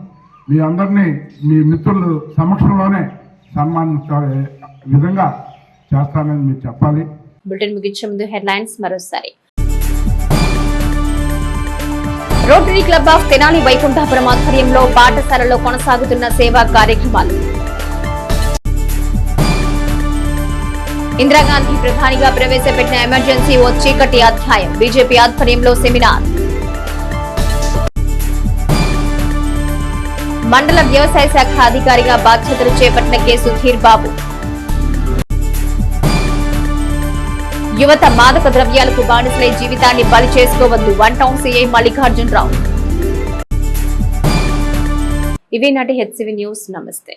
మీ అందరినీ మీ మిత్రుల సమక్షంలోనే సన్మానించే విధంగా చేస్తానని మీరు చెప్పాలి. బులెటిన్ ముగించే ముందు హెడ్లైన్స్ మరోసారి. Rotary Club of Tenali Vaikunthapuram ఆధ్వర్యంలో పాఠశాలలో కొనసాగుతున్న సేవా కార్యక్రమాలు. ఇందిరాగాంధీ ప్రధానిగా ప్రవేశపెట్టిన ఎమర్జెన్సీ ఓ చీకటి అధ్యాయం. బీజేపీ ఆధ్వర్యంలో సెమినార్. మండల వ్యవసాయ శాఖ అధికారిగా బాధ్యతలు చేపట్టిన కె సుధీర్ బాబు. యువత మాదక ద్రవ్యాలకు బానిసలై జీవితాన్ని బలి చేసుకోవద్దు, వన్ టౌన్ సీఐ మల్లికార్జునరావు. ఇవి నాటి హెచ్సివి న్యూస్. నమస్తే.